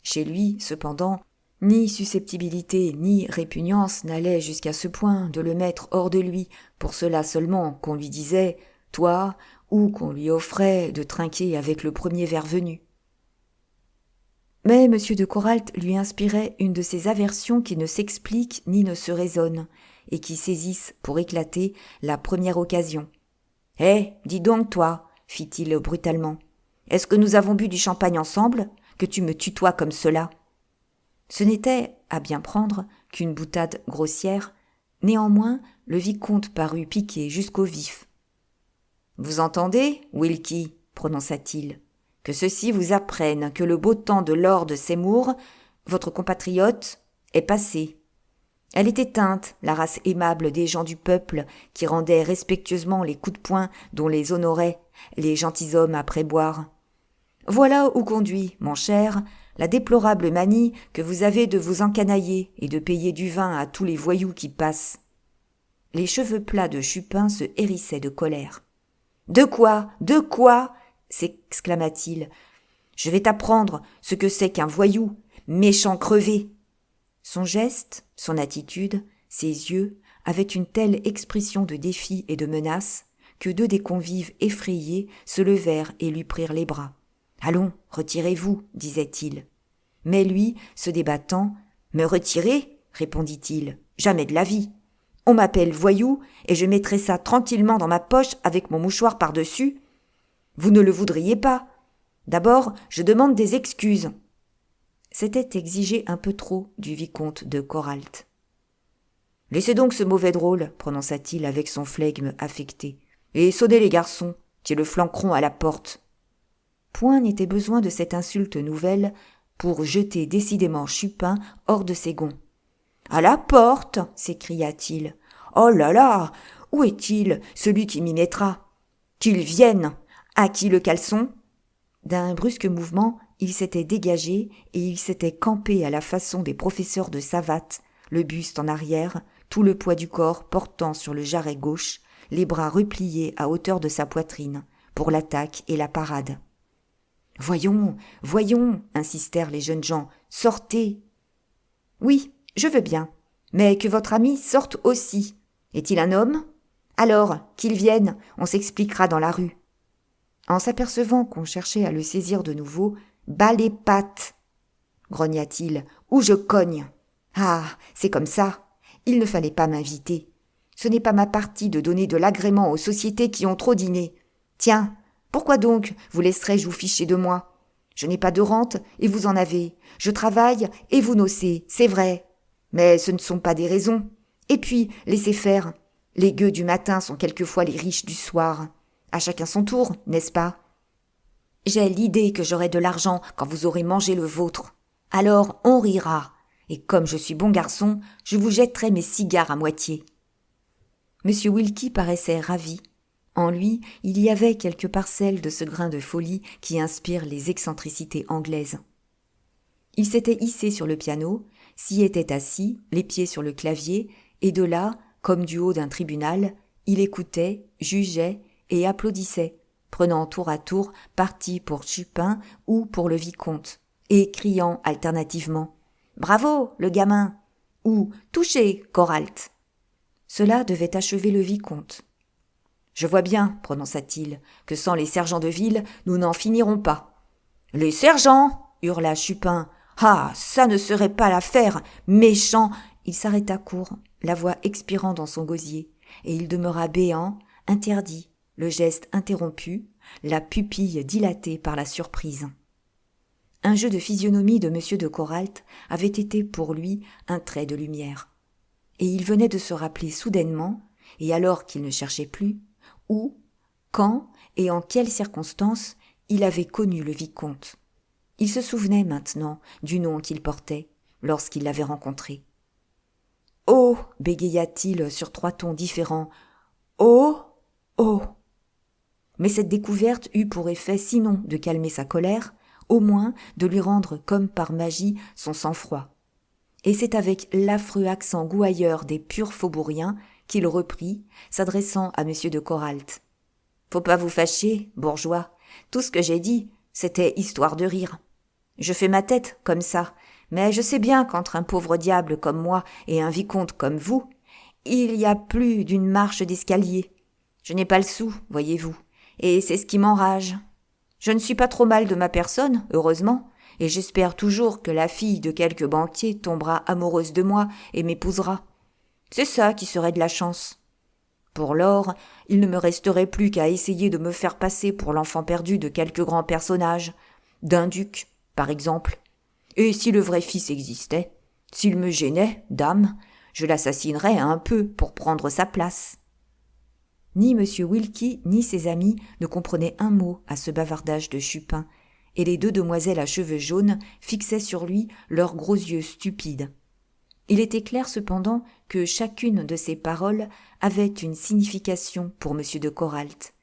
Chez lui, cependant, ni susceptibilité ni répugnance n'allaient jusqu'à ce point de le mettre hors de lui, pour cela seulement qu'on lui disait « toi » ou qu'on lui offrait de trinquer avec le premier verre venu. Mais M. de Coralt lui inspirait une de ces aversions qui ne s'expliquent ni ne se raisonnent, et qui saisissent, pour éclater, la première occasion. « Dis donc, toi !» fit-il brutalement. « Est-ce que nous avons bu du champagne ensemble, que tu me tutoies comme cela ?» Ce n'était, à bien prendre, qu'une boutade grossière. Néanmoins, le vicomte parut piqué jusqu'au vif. « Vous entendez, Wilkie ?» prononça-t-il. « Que ceci vous apprenne que le beau temps de lord Seymour, votre compatriote, est passé. Elle était teinte, la race aimable des gens du peuple, qui rendaient respectueusement les coups de poing dont les honoraient les gentilshommes après boire. Voilà où conduit, mon cher, la déplorable manie que vous avez de vous encanailler et de payer du vin à tous les voyous qui passent. Les cheveux plats de Chupin se hérissaient de colère. « De quoi ? De quoi ?» s'exclama-t-il. « Je vais t'apprendre ce que c'est qu'un voyou, méchant crevé !» Son geste, son attitude, ses yeux avaient une telle expression de défi et de menace que deux des convives effrayés se levèrent et lui prirent les bras. « Allons, retirez-vous, disait-il. Mais lui, se débattant, « Me retirer ?» répondit-il. « Jamais de la vie. On m'appelle voyou et je mettrai ça tranquillement dans ma poche avec mon mouchoir par-dessus. Vous ne le voudriez pas. D'abord, je demande des excuses. » C'était exiger un peu trop du vicomte de Coralt. « Laissez donc ce mauvais drôle, prononça-t-il avec son flegme affecté, et sonnez les garçons, qui le flanqueront à la porte. » Point n'était besoin de cette insulte nouvelle pour jeter décidément Chupin hors de ses gonds. « À la porte !» s'écria-t-il. « Oh là là ! Où est-il, celui qui m'y mettra ? Qu'il vienne ! À qui le caleçon ?» D'un brusque mouvement, il s'était dégagé et il s'était campé à la façon des professeurs de savates, le buste en arrière, tout le poids du corps portant sur le jarret gauche, les bras repliés à hauteur de sa poitrine, pour l'attaque et la parade. « Voyons, voyons !» insistèrent les jeunes gens. « Sortez !»« Oui, je veux bien, mais que votre ami sorte aussi. Est-il un homme ? Alors, qu'il vienne, on s'expliquera dans la rue. » En s'apercevant qu'on cherchait à le saisir de nouveau, « Bas les pattes !» grogna-t-il, « ou je cogne. Ah, c'est comme ça. Il ne fallait pas m'inviter. Ce n'est pas ma partie de donner de l'agrément aux sociétés qui ont trop dîné. Tiens, pourquoi donc vous laisserais-je vous ficher de moi ? Je n'ai pas de rente et vous en avez. Je travaille et vous nocez, c'est vrai. Mais ce ne sont pas des raisons. Et puis, laissez faire. Les gueux du matin sont quelquefois les riches du soir. À chacun son tour, n'est-ce pas ? J'ai l'idée que j'aurai de l'argent quand vous aurez mangé le vôtre. Alors on rira. Et comme je suis bon garçon, je vous jetterai mes cigares à moitié. » M. Wilkie paraissait ravi. En lui, il y avait quelques parcelles de ce grain de folie qui inspire les excentricités anglaises. Il s'était hissé sur le piano, s'y était assis, les pieds sur le clavier, et de là, comme du haut d'un tribunal, il écoutait, jugeait et applaudissait, prenant tour à tour parti pour Chupin ou pour le vicomte, et criant alternativement « Bravo, le gamin !» ou « Touché, Coralt !» Cela devait achever le vicomte. « Je vois bien, prononça-t-il, que sans les sergents de ville, nous n'en finirons pas. »« Les sergents !» hurla Chupin. « Ah, ça ne serait pas l'affaire, méchant !» Il s'arrêta court, la voix expirant dans son gosier, et il demeura béant, interdit, le geste interrompu, la pupille dilatée par la surprise. Un jeu de physionomie de M. de Coralt avait été pour lui un trait de lumière. Et il venait de se rappeler soudainement, et alors qu'il ne cherchait plus, où, quand et en quelles circonstances il avait connu le vicomte. Il se souvenait maintenant du nom qu'il portait lorsqu'il l'avait rencontré. « Oh !» bégaya-t-il sur 3 tons différents. « Oh ! Oh !» Mais cette découverte eut pour effet sinon de calmer sa colère, au moins de lui rendre comme par magie son sang-froid. Et c'est avec l'affreux accent gouailleur des purs faubouriens qu'il reprit, s'adressant à M. de Coralt. « Faut pas vous fâcher, bourgeois. Tout ce que j'ai dit, c'était histoire de rire. Je fais ma tête comme ça, mais je sais bien qu'entre un pauvre diable comme moi et un vicomte comme vous, il y a plus d'une marche d'escalier. Je n'ai pas le sou, voyez-vous, et c'est ce qui m'enrage. Je ne suis pas trop mal de ma personne, heureusement, et j'espère toujours que la fille de quelque banquier tombera amoureuse de moi et m'épousera. C'est ça qui serait de la chance. Pour lors, il ne me resterait plus qu'à essayer de me faire passer pour l'enfant perdu de quelque grand personnage, d'un duc, par exemple. Et si le vrai fils existait, s'il me gênait, dame, je l'assassinerais un peu pour prendre sa place. » Ni M. Wilkie ni ses amis ne comprenaient un mot à ce bavardage de Chupin, et les 2 demoiselles à cheveux jaunes fixaient sur lui leurs gros yeux stupides. Il était clair cependant que chacune de ces paroles avait une signification pour M. de Coralt,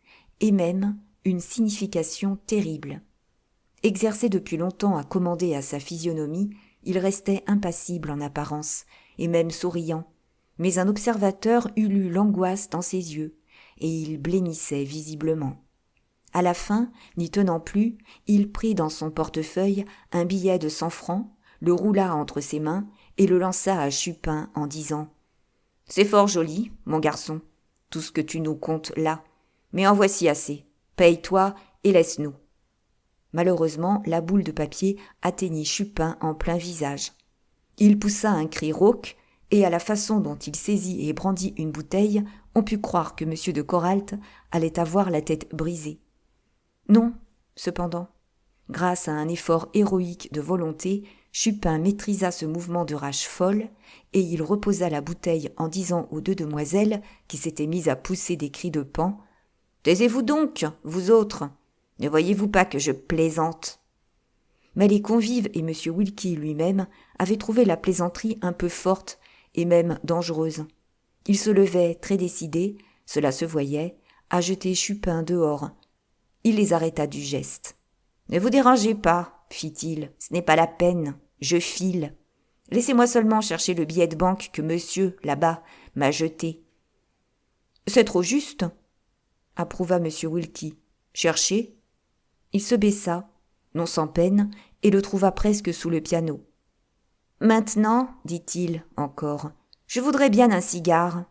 et même une signification terrible. Exercé depuis longtemps à commander à sa physionomie, il restait impassible en apparence, et même souriant, mais un observateur eût lu l'angoisse dans ses yeux, et il blêmissait visiblement. À la fin, n'y tenant plus, il prit dans son portefeuille un billet de 100 francs, le roula entre ses mains et le lança à Chupin en disant « C'est fort joli, mon garçon, tout ce que tu nous comptes là, mais en voici assez. Paye-toi et laisse-nous. » Malheureusement, la boule de papier atteignit Chupin en plein visage. Il poussa un cri rauque, et à la façon dont il saisit et brandit une bouteille, on put croire que M. de Coralt allait avoir la tête brisée. Non, cependant, grâce à un effort héroïque de volonté, Chupin maîtrisa ce mouvement de rage folle, et il reposa la bouteille en disant aux deux demoiselles, qui s'étaient mises à pousser des cris de paon, « Taisez-vous donc, vous autres! Ne voyez-vous pas que je plaisante ?» Mais les convives et M. Wilkie lui-même avaient trouvé la plaisanterie un peu forte et même dangereuse. Ils se levaient très décidés, cela se voyait, à jeter Chupin dehors. Il les arrêta du geste. « Ne vous dérangez pas, fit-il, ce n'est pas la peine, je file. Laissez-moi seulement chercher le billet de banque que monsieur, là-bas, m'a jeté. »« C'est trop juste, » approuva M. Wilkie. « Cherchez. » Il se baissa, non sans peine, et le trouva presque sous le piano. « Maintenant, dit-il encore, je voudrais bien un cigare. »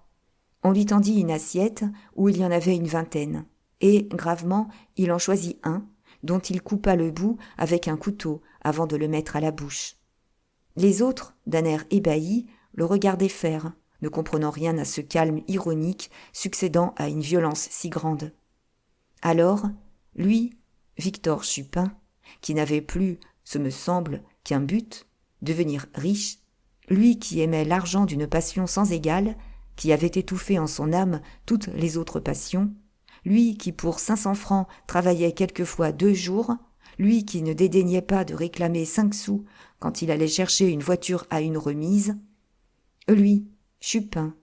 On lui tendit une assiette où il y en avait une vingtaine, et, gravement, il en choisit un, dont il coupa le bout avec un couteau avant de le mettre à la bouche. Les autres, d'un air ébahi, le regardaient faire, ne comprenant rien à ce calme ironique succédant à une violence si grande. Alors, lui, Victor Chupin, qui n'avait plus, ce me semble, qu'un but, devenir riche, lui qui aimait l'argent d'une passion sans égale, qui avait étouffé en son âme toutes les autres passions, lui qui pour 500 francs travaillait quelquefois 2 jours, lui qui ne dédaignait pas de réclamer 5 sous quand il allait chercher une voiture à une remise, lui, Chupin,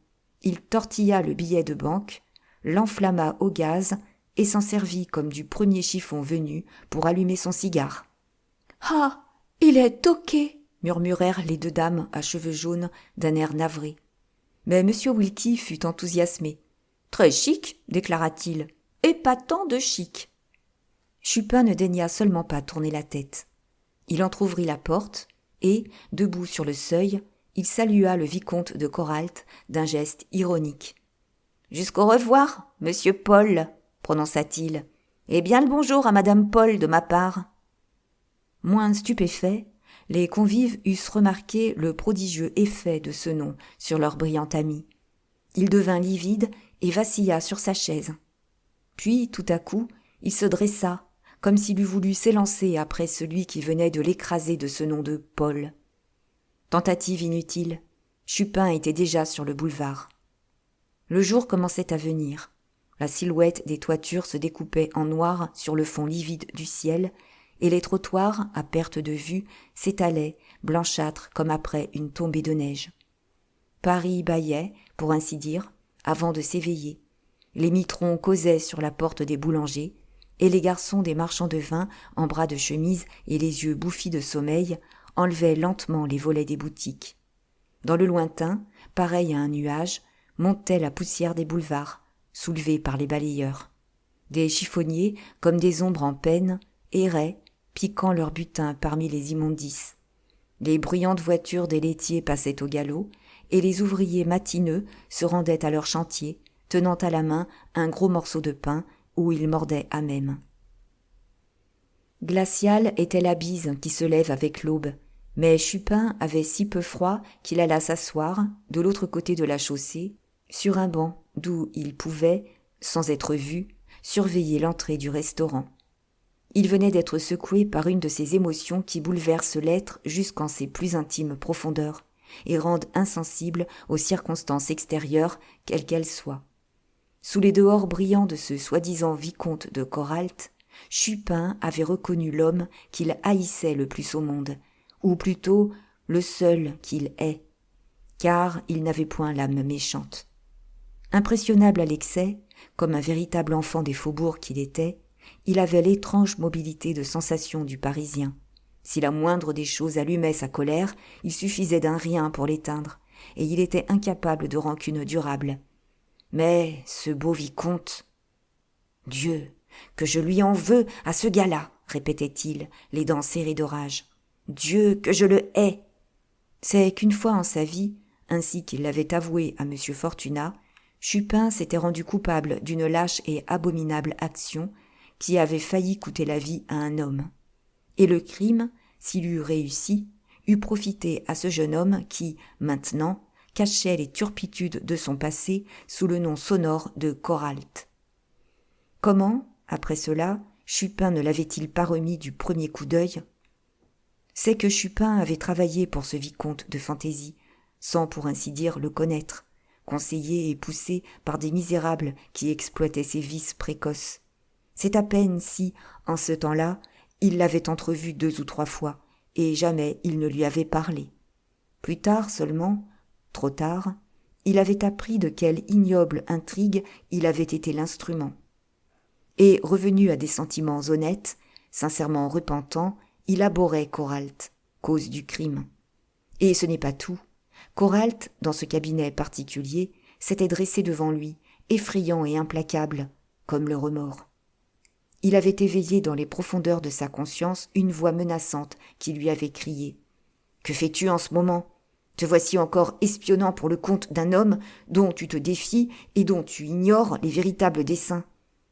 il tortilla le billet de banque, l'enflamma au gaz et s'en servit comme du premier chiffon venu pour allumer son cigare. « Ah, il est toqué !» murmurèrent les deux dames à cheveux jaunes d'un air navré. Mais M. Wilkie fut enthousiasmé. « Très chic, déclara-t-il, épatant de chic. » Chupin ne daigna seulement pas tourner la tête. Il entr'ouvrit la porte et, debout sur le seuil, il salua le vicomte de Coralt d'un geste ironique. « Jusqu'au revoir, monsieur Paul, » prononça-t-il, « et bien le bonjour à madame Paul de ma part. » Moins stupéfaits, les convives eussent remarqué le prodigieux effet de ce nom sur leur brillant ami. Il devint livide et vacilla sur sa chaise. Puis, tout à coup, il se dressa, comme s'il eût voulu s'élancer après celui qui venait de l'écraser de ce nom de Paul. Tentative inutile, Chupin était déjà sur le boulevard. Le jour commençait à venir. La silhouette des toitures se découpait en noir sur le fond livide du ciel, et les trottoirs, à perte de vue, s'étalaient, blanchâtres comme après une tombée de neige. Paris bâillait, pour ainsi dire, avant de s'éveiller. Les mitrons causaient sur la porte des boulangers, et les garçons des marchands de vin, en bras de chemise et les yeux bouffis de sommeil, enlevaient lentement les volets des boutiques. Dans le lointain, pareil à un nuage, montait la poussière des boulevards, soulevée par les balayeurs. Des chiffonniers, comme des ombres en peine, erraient, piquant leur butin parmi les immondices. Les bruyantes voitures des laitiers passaient au galop, et les ouvriers matineux se rendaient à leur chantier, tenant à la main un gros morceau de pain où ils mordaient à même. Glaciale était la bise qui se lève avec l'aube, mais Chupin avait si peu froid qu'il alla s'asseoir, de l'autre côté de la chaussée, sur un banc d'où il pouvait, sans être vu, surveiller l'entrée du restaurant. Il venait d'être secoué par une de ces émotions qui bouleversent l'être jusqu'en ses plus intimes profondeurs et rendent insensible aux circonstances extérieures, quelles qu'elles soient. Sous les dehors brillants de ce soi-disant vicomte de Coralt, Chupin avait reconnu l'homme qu'il haïssait le plus au monde, ou plutôt le seul qu'il est. car il n'avait point l'âme méchante. Impressionnable à l'excès, comme un véritable enfant des faubourgs qu'il était, il avait l'étrange mobilité de sensation du Parisien. Si la moindre des choses allumait sa colère, il suffisait d'un rien pour l'éteindre, et il était incapable de rancune durable. Mais ce beau vicomte... Dieu, que je lui en veux à ce gars-là, répétait-il, les dents serrées de rage. Dieu, que je le hais. C'est qu'une fois en sa vie, ainsi qu'il l'avait avoué à M. Fortunat, Chupin s'était rendu coupable d'une lâche et abominable action qui avait failli coûter la vie à un homme. Et le crime, s'il eût réussi, eût profité à ce jeune homme qui, maintenant, cachait les turpitudes de son passé sous le nom sonore de Coralt. Comment, après cela, Chupin ne l'avait-il pas remis du premier coup d'œil ? C'est que Chupin avait travaillé pour ce vicomte de fantaisie, sans pour ainsi dire le connaître, conseillé et poussé par des misérables qui exploitaient ses vices précoces. C'est à peine si, en ce temps-là, il l'avait entrevu 2 ou 3 fois, et jamais il ne lui avait parlé. Plus tard seulement, trop tard, il avait appris de quelle ignoble intrigue il avait été l'instrument. Et, revenu à des sentiments honnêtes, sincèrement repentant, il abhorrait Coralt, cause du crime. Et ce n'est pas tout. Coralt, dans ce cabinet particulier, s'était dressé devant lui, effrayant et implacable, comme le remords. Il avait éveillé dans les profondeurs de sa conscience une voix menaçante qui lui avait crié « Que fais-tu en ce moment ? Te voici encore espionnant pour le compte d'un homme dont tu te défies et dont tu ignores les véritables desseins.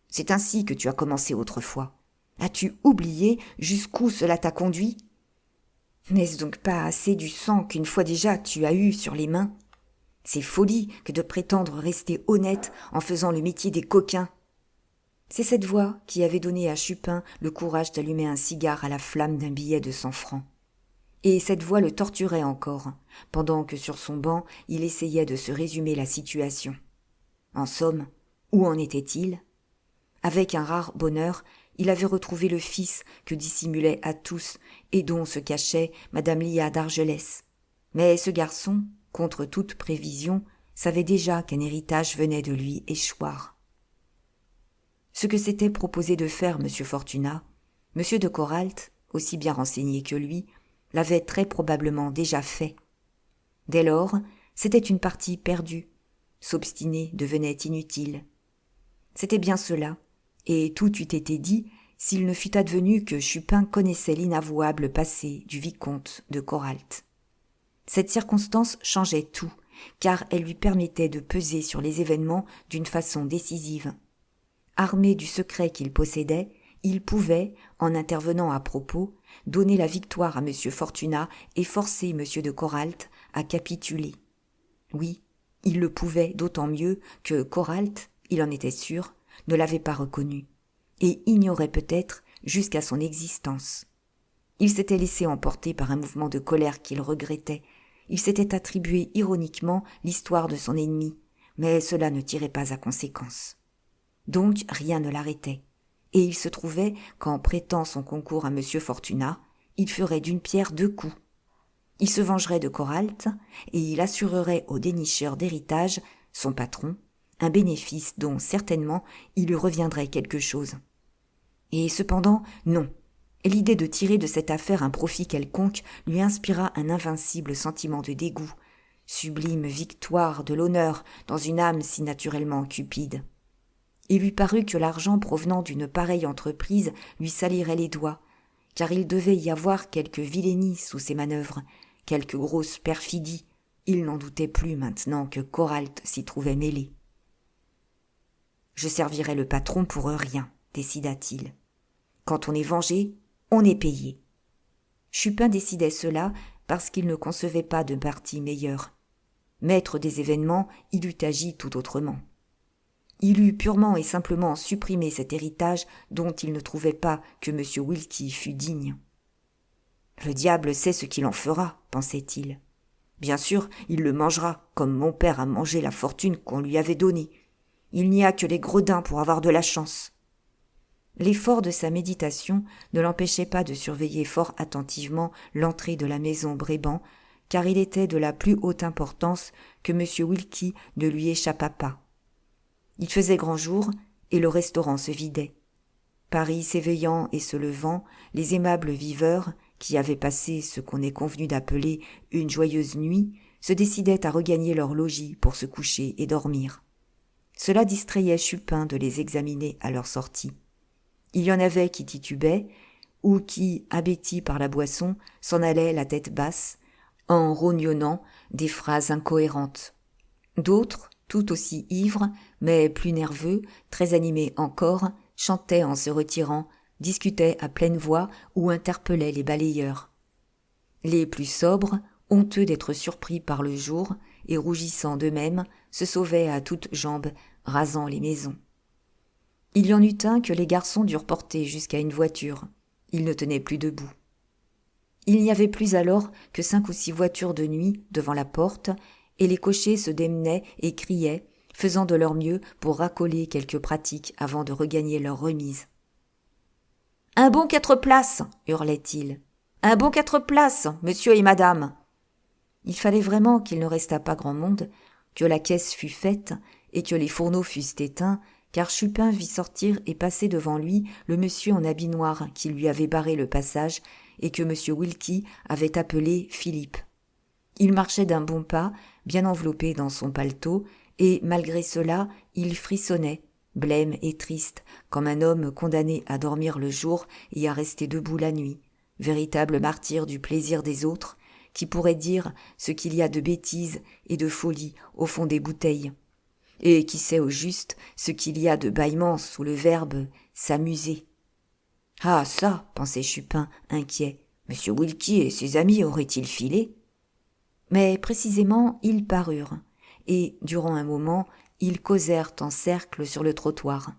C'est ainsi que tu as commencé autrefois. As-tu oublié jusqu'où cela t'a conduit ? N'est-ce donc pas assez du sang qu'une fois déjà tu as eu sur les mains ? C'est folie que de prétendre rester honnête en faisant le métier des coquins. » C'est cette voix qui avait donné à Chupin le courage d'allumer un cigare à la flamme d'un billet de 100 francs. Et cette voix le torturait encore, pendant que sur son banc il essayait de se résumer la situation. En somme, où en était-il ? Avec un rare bonheur, il avait retrouvé le fils que dissimulait Athos et dont se cachait Madame Lia d'Argelès. Mais ce garçon, contre toute prévision, savait déjà qu'un héritage venait de lui échoir. Ce que s'était proposé de faire M. Fortunat, M. de Coralt, aussi bien renseigné que lui, l'avait très probablement déjà fait. Dès lors, c'était une partie perdue. S'obstiner devenait inutile. C'était bien cela, et tout eût été dit s'il ne fût advenu que Chupin connaissait l'inavouable passé du vicomte de Coralt. Cette circonstance changeait tout, car elle lui permettait de peser sur les événements d'une façon décisive. Armé du secret qu'il possédait, il pouvait, en intervenant à propos, donner la victoire à M. Fortunat et forcer M. de Coralt à capituler. Oui, il le pouvait d'autant mieux que Coralt, il en était sûr, ne l'avait pas reconnu, et ignorait peut-être jusqu'à son existence. Il s'était laissé emporter par un mouvement de colère qu'il regrettait. Il s'était attribué ironiquement l'histoire de son ennemi, mais cela ne tirait pas à conséquence. Donc rien ne l'arrêtait, et il se trouvait qu'en prêtant son concours à M. Fortunat, il ferait d'une pierre 2 coups. Il se vengerait de Coralt, et il assurerait au dénicheur d'héritage, son patron, un bénéfice dont certainement il lui reviendrait quelque chose. Et cependant, non. Et l'idée de tirer de cette affaire un profit quelconque lui inspira un invincible sentiment de dégoût, sublime victoire de l'honneur dans une âme si naturellement cupide. Il lui parut que l'argent provenant d'une pareille entreprise lui salirait les doigts, car il devait y avoir quelque vilainie sous ses manœuvres, quelque grosse perfidie. Il n'en doutait plus maintenant que Coralt s'y trouvait mêlé. « Je servirai le patron pour rien, décida-t-il. Quand on est vengé, on est payé. » Chupin décidait cela parce qu'il ne concevait pas de parti meilleur. Maître des événements, il eût agi tout autrement. Il eût purement et simplement supprimé cet héritage dont il ne trouvait pas que M. Wilkie fût digne. « Le diable sait ce qu'il en fera, pensait-il. Bien sûr, il le mangera, comme mon père a mangé la fortune qu'on lui avait donnée. Il n'y a que les gredins pour avoir de la chance. » L'effort de sa méditation ne l'empêchait pas de surveiller fort attentivement l'entrée de la maison Bréban, car il était de la plus haute importance que M. Wilkie ne lui échappât pas. Il faisait grand jour et le restaurant se vidait. Paris s'éveillant et se levant, les aimables viveurs, qui avaient passé ce qu'on est convenu d'appeler une joyeuse nuit, se décidaient à regagner leur logis pour se coucher et dormir. Cela distrayait Chupin de les examiner à leur sortie. Il y en avait qui titubaient, ou qui, abétis par la boisson, s'en allaient la tête basse, en rognonnant des phrases incohérentes. D'autres, tout aussi ivres, mais plus nerveux, très animés encore, chantaient en se retirant, discutaient à pleine voix ou interpellaient les balayeurs. Les plus sobres, honteux d'être surpris par le jour et rougissant d'eux-mêmes, se sauvaient à toutes jambes, rasant les maisons. Il y en eut un que les garçons durent porter jusqu'à une voiture. Il ne tenait plus debout. Il n'y avait plus alors que 5 ou 6 voitures de nuit devant la porte, et les cochers se démenaient et criaient, faisant de leur mieux pour racoler quelques pratiques avant de regagner leur remise. « Un bon 4 places !» hurlaient-ils. « Un bon 4 places, monsieur et madame !» Il fallait vraiment qu'il ne restât pas grand monde, que la caisse fût faite et que les fourneaux fussent éteints, car Chupin vit sortir et passer devant lui le monsieur en habit noir qui lui avait barré le passage et que M. Wilkie avait appelé Philippe. Il marchait d'un bon pas, bien enveloppé dans son paletot, et malgré cela, il frissonnait, blême et triste, comme un homme condamné à dormir le jour et à rester debout la nuit, véritable martyr du plaisir des autres, qui pourrait dire ce qu'il y a de bêtise et de folie au fond des bouteilles, et qui sait au juste ce qu'il y a de bâillement sous le verbe « s'amuser ». « Ah ça !» pensait Chupin, inquiet, « M. Wilkie et ses amis auraient-ils filé ?» Mais précisément, ils parurent, et, durant un moment, ils causèrent en cercle sur le trottoir.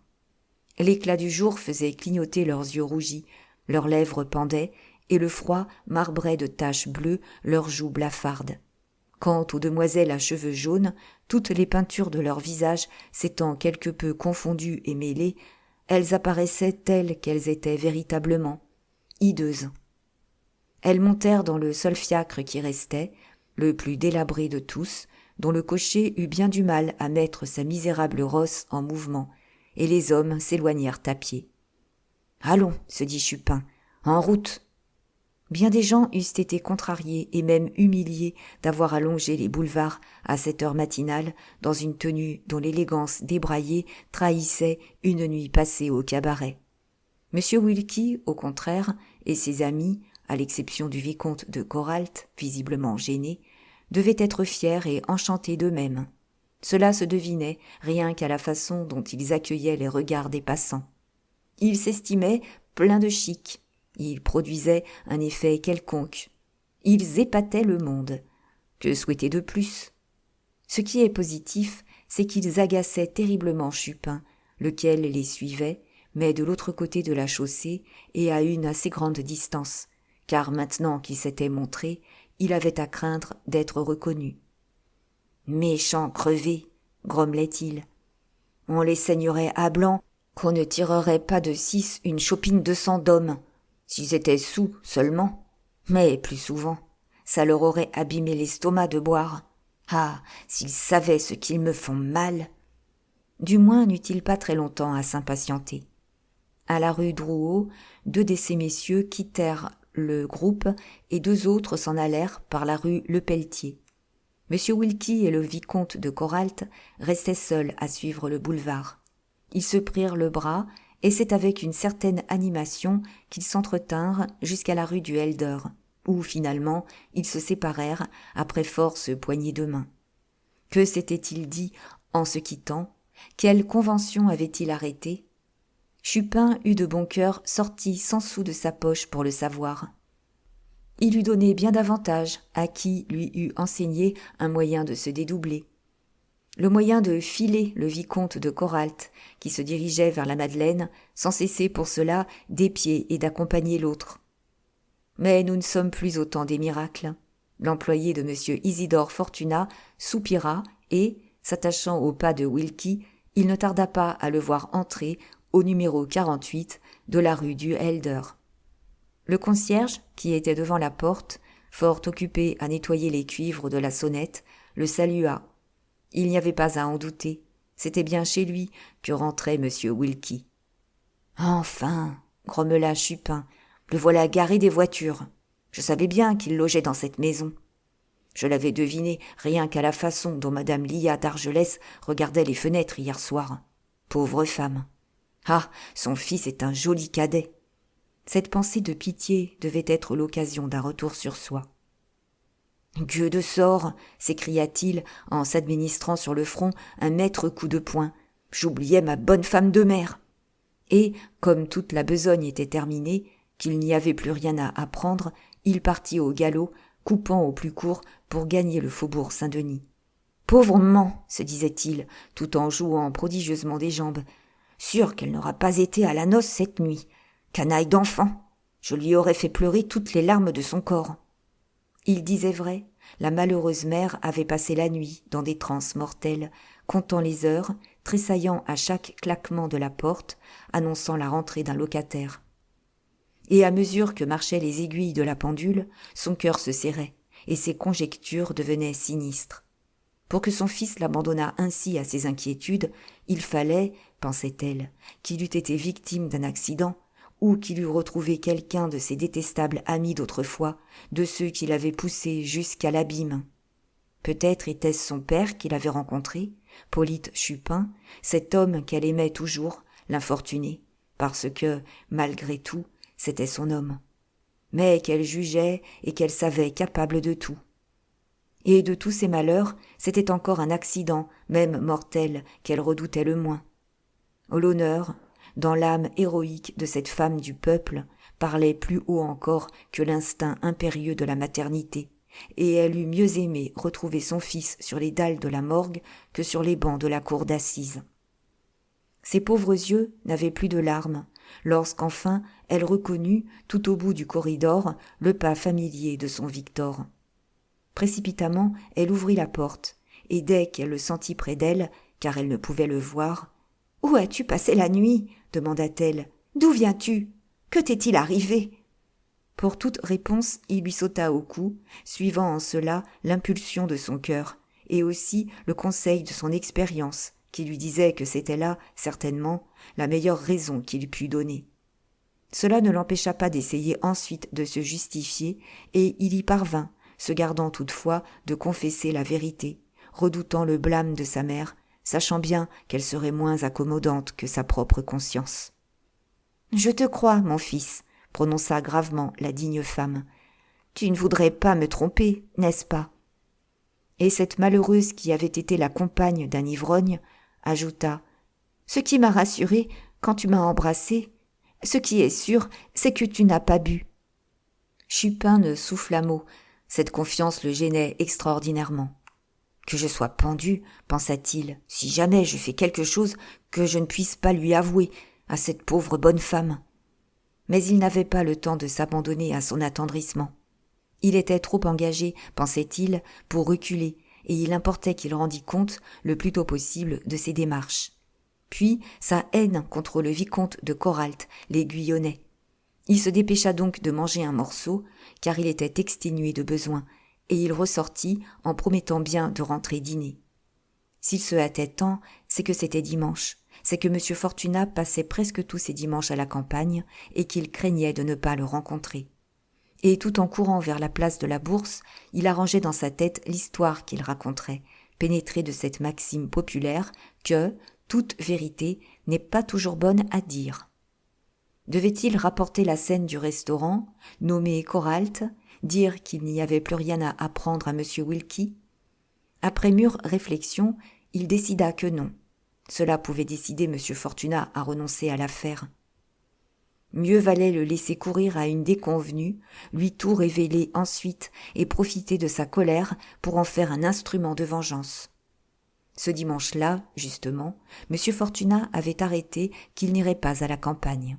L'éclat du jour faisait clignoter leurs yeux rougis, leurs lèvres pendaient, et le froid marbrait de taches bleues leurs joues blafardes. Quant aux demoiselles à cheveux jaunes, toutes les peintures de leur visage s'étant quelque peu confondues et mêlées, elles apparaissaient telles qu'elles étaient véritablement, hideuses. Elles montèrent dans le seul fiacre qui restait, le plus délabré de tous, dont le cocher eut bien du mal à mettre sa misérable rosse en mouvement, et les hommes s'éloignèrent à pied. « Allons, se dit Chupin, en route !» Bien des gens eussent été contrariés et même humiliés d'avoir à longer les boulevards à cette heure matinale dans une tenue dont l'élégance débraillée trahissait une nuit passée au cabaret. M. Wilkie, au contraire, et ses amis, à l'exception du vicomte de Coralt, visiblement gêné, devaient être fiers et enchantés d'eux-mêmes. Cela se devinait rien qu'à la façon dont ils accueillaient les regards des passants. Ils s'estimaient pleins de chic. Ils produisaient un effet quelconque. Ils épataient le monde. Que souhaiter de plus ? Ce qui est positif, c'est qu'ils agaçaient terriblement Chupin, lequel les suivait, mais de l'autre côté de la chaussée et à une assez grande distance, car maintenant qu'il s'était montré, il avait à craindre d'être reconnu. « Méchant crevé !» grommelait-il. « On les saignerait à blanc, qu'on ne tirerait pas de 6 une chopine de 100 d'hommes. S'ils étaient saouls seulement, mais plus souvent, ça leur aurait abîmé l'estomac de boire. Ah, s'ils savaient ce qu'ils me font mal !» Du moins n'eut-il pas très longtemps à s'impatienter. À la rue Drouot, 2 de ces messieurs quittèrent le groupe et 2 autres s'en allèrent par la rue Lepelletier. M. Wilkie et le vicomte de Coralt restaient seuls à suivre le boulevard. Ils se prirent le bras, et c'est avec une certaine animation qu'ils s'entretinrent jusqu'à la rue du Helder, où finalement ils se séparèrent après force poignées de main. Que s'était-il dit en se quittant ? Quelle convention avait-il arrêtée ? Chupin eut de bon cœur sorti 100 sous de sa poche pour le savoir. Il eût donné bien davantage à qui lui eût enseigné un moyen de se dédoubler. Le moyen de filer le vicomte de Coralt, qui se dirigeait vers la Madeleine, sans cesser pour cela d'épier et d'accompagner l'autre. Mais nous ne sommes plus au temps des miracles. L'employé de M. Isidore Fortunat soupira et, s'attachant au pas de Wilkie, il ne tarda pas à le voir entrer au numéro 48 de la rue du Helder. Le concierge, qui était devant la porte, fort occupé à nettoyer les cuivres de la sonnette, le salua. Il n'y avait pas à en douter, c'était bien chez lui que rentrait M. Wilkie. « Enfin !» grommela Chupin, « le voilà garé des voitures. Je savais bien qu'il logeait dans cette maison. Je l'avais deviné rien qu'à la façon dont Madame Lia d'Argelès regardait les fenêtres hier soir. Pauvre femme. Ah, son fils est un joli cadet. » Cette pensée de pitié devait être l'occasion d'un retour sur soi. « Gueux de sort !» s'écria-t-il en s'administrant sur le front un maître coup de poing. « J'oubliais ma bonne femme de mère !» Et, comme toute la besogne était terminée, qu'il n'y avait plus rien à apprendre, il partit au galop, coupant au plus court pour gagner le faubourg Saint-Denis. « Pauvre maman !» se disait-il, tout en jouant prodigieusement des jambes. « Sûr qu'elle n'aura pas été à la noce cette nuit. Canaille d'enfant ! Je lui aurais fait pleurer toutes les larmes de son corps. » Il disait vrai, la malheureuse mère avait passé la nuit dans des transes mortelles, comptant les heures, tressaillant à chaque claquement de la porte, annonçant la rentrée d'un locataire. Et à mesure que marchaient les aiguilles de la pendule, son cœur se serrait, et ses conjectures devenaient sinistres. Pour que son fils l'abandonnât ainsi à ses inquiétudes, il fallait, pensait-elle, qu'il eût été victime d'un accident, ou qu'il eût retrouvé quelqu'un de ses détestables amis d'autrefois, de ceux qui l'avaient poussé jusqu'à l'abîme. Peut-être était-ce son père qu'il avait rencontré, Polyte Chupin, cet homme qu'elle aimait toujours, l'infortuné, parce que, malgré tout, c'était son homme, mais qu'elle jugeait et qu'elle savait capable de tout. Et de tous ses malheurs, c'était encore un accident, même mortel, qu'elle redoutait le moins. L'honneur, dans l'âme héroïque de cette femme du peuple, parlait plus haut encore que l'instinct impérieux de la maternité, et elle eût mieux aimé retrouver son fils sur les dalles de la morgue que sur les bancs de la cour d'assises. Ses pauvres yeux n'avaient plus de larmes, lorsqu'enfin elle reconnut, tout au bout du corridor, le pas familier de son Victor. Précipitamment, elle ouvrit la porte, et dès qu'elle le sentit près d'elle, car elle ne pouvait le voir, « Où as-tu passé la nuit ?» demanda-t-elle. « D'où viens-tu ? Que t'est-il arrivé ?» Pour toute réponse, il lui sauta au cou, suivant en cela l'impulsion de son cœur, et aussi le conseil de son expérience, qui lui disait que c'était là, certainement, la meilleure raison qu'il pût donner. Cela ne l'empêcha pas d'essayer ensuite de se justifier, et il y parvint, se gardant toutefois de confesser la vérité, redoutant le blâme de sa mère, sachant bien qu'elle serait moins accommodante que sa propre conscience. « Je te crois, mon fils, » prononça gravement la digne femme. « Tu ne voudrais pas me tromper, n'est-ce pas ?» Et cette malheureuse qui avait été la compagne d'un ivrogne ajouta « Ce qui m'a rassurée quand tu m'as embrassée, ce qui est sûr, c'est que tu n'as pas bu. » Chupin ne souffla mot, cette confiance le gênait extraordinairement. « Que je sois pendu, pensa-t-il, si jamais je fais quelque chose que je ne puisse pas lui avouer à cette pauvre bonne femme. » Mais il n'avait pas le temps de s'abandonner à son attendrissement. Il était trop engagé, pensait-il, pour reculer, et il importait qu'il rendît compte, le plus tôt possible, de ses démarches. Puis, sa haine contre le vicomte de Coralt l'aiguillonnait. Il se dépêcha donc de manger un morceau, car il était exténué de besoin, et il ressortit en promettant bien de rentrer dîner. S'il se hâtait tant, c'est que c'était dimanche, c'est que M. Fortunat passait presque tous ses dimanches à la campagne et qu'il craignait de ne pas le rencontrer. Et tout en courant vers la place de la Bourse, il arrangeait dans sa tête l'histoire qu'il raconterait, pénétré de cette maxime populaire que toute vérité n'est pas toujours bonne à dire. Devait-il rapporter la scène du restaurant, nommer Coralt, dire qu'il n'y avait plus rien à apprendre à M. Wilkie ? Après mûre réflexion, il décida que non. Cela pouvait décider M. Fortunat à renoncer à l'affaire. Mieux valait le laisser courir à une déconvenue, lui tout révéler ensuite et profiter de sa colère pour en faire un instrument de vengeance. Ce dimanche-là, justement, M. Fortunat avait arrêté qu'il n'irait pas à la campagne.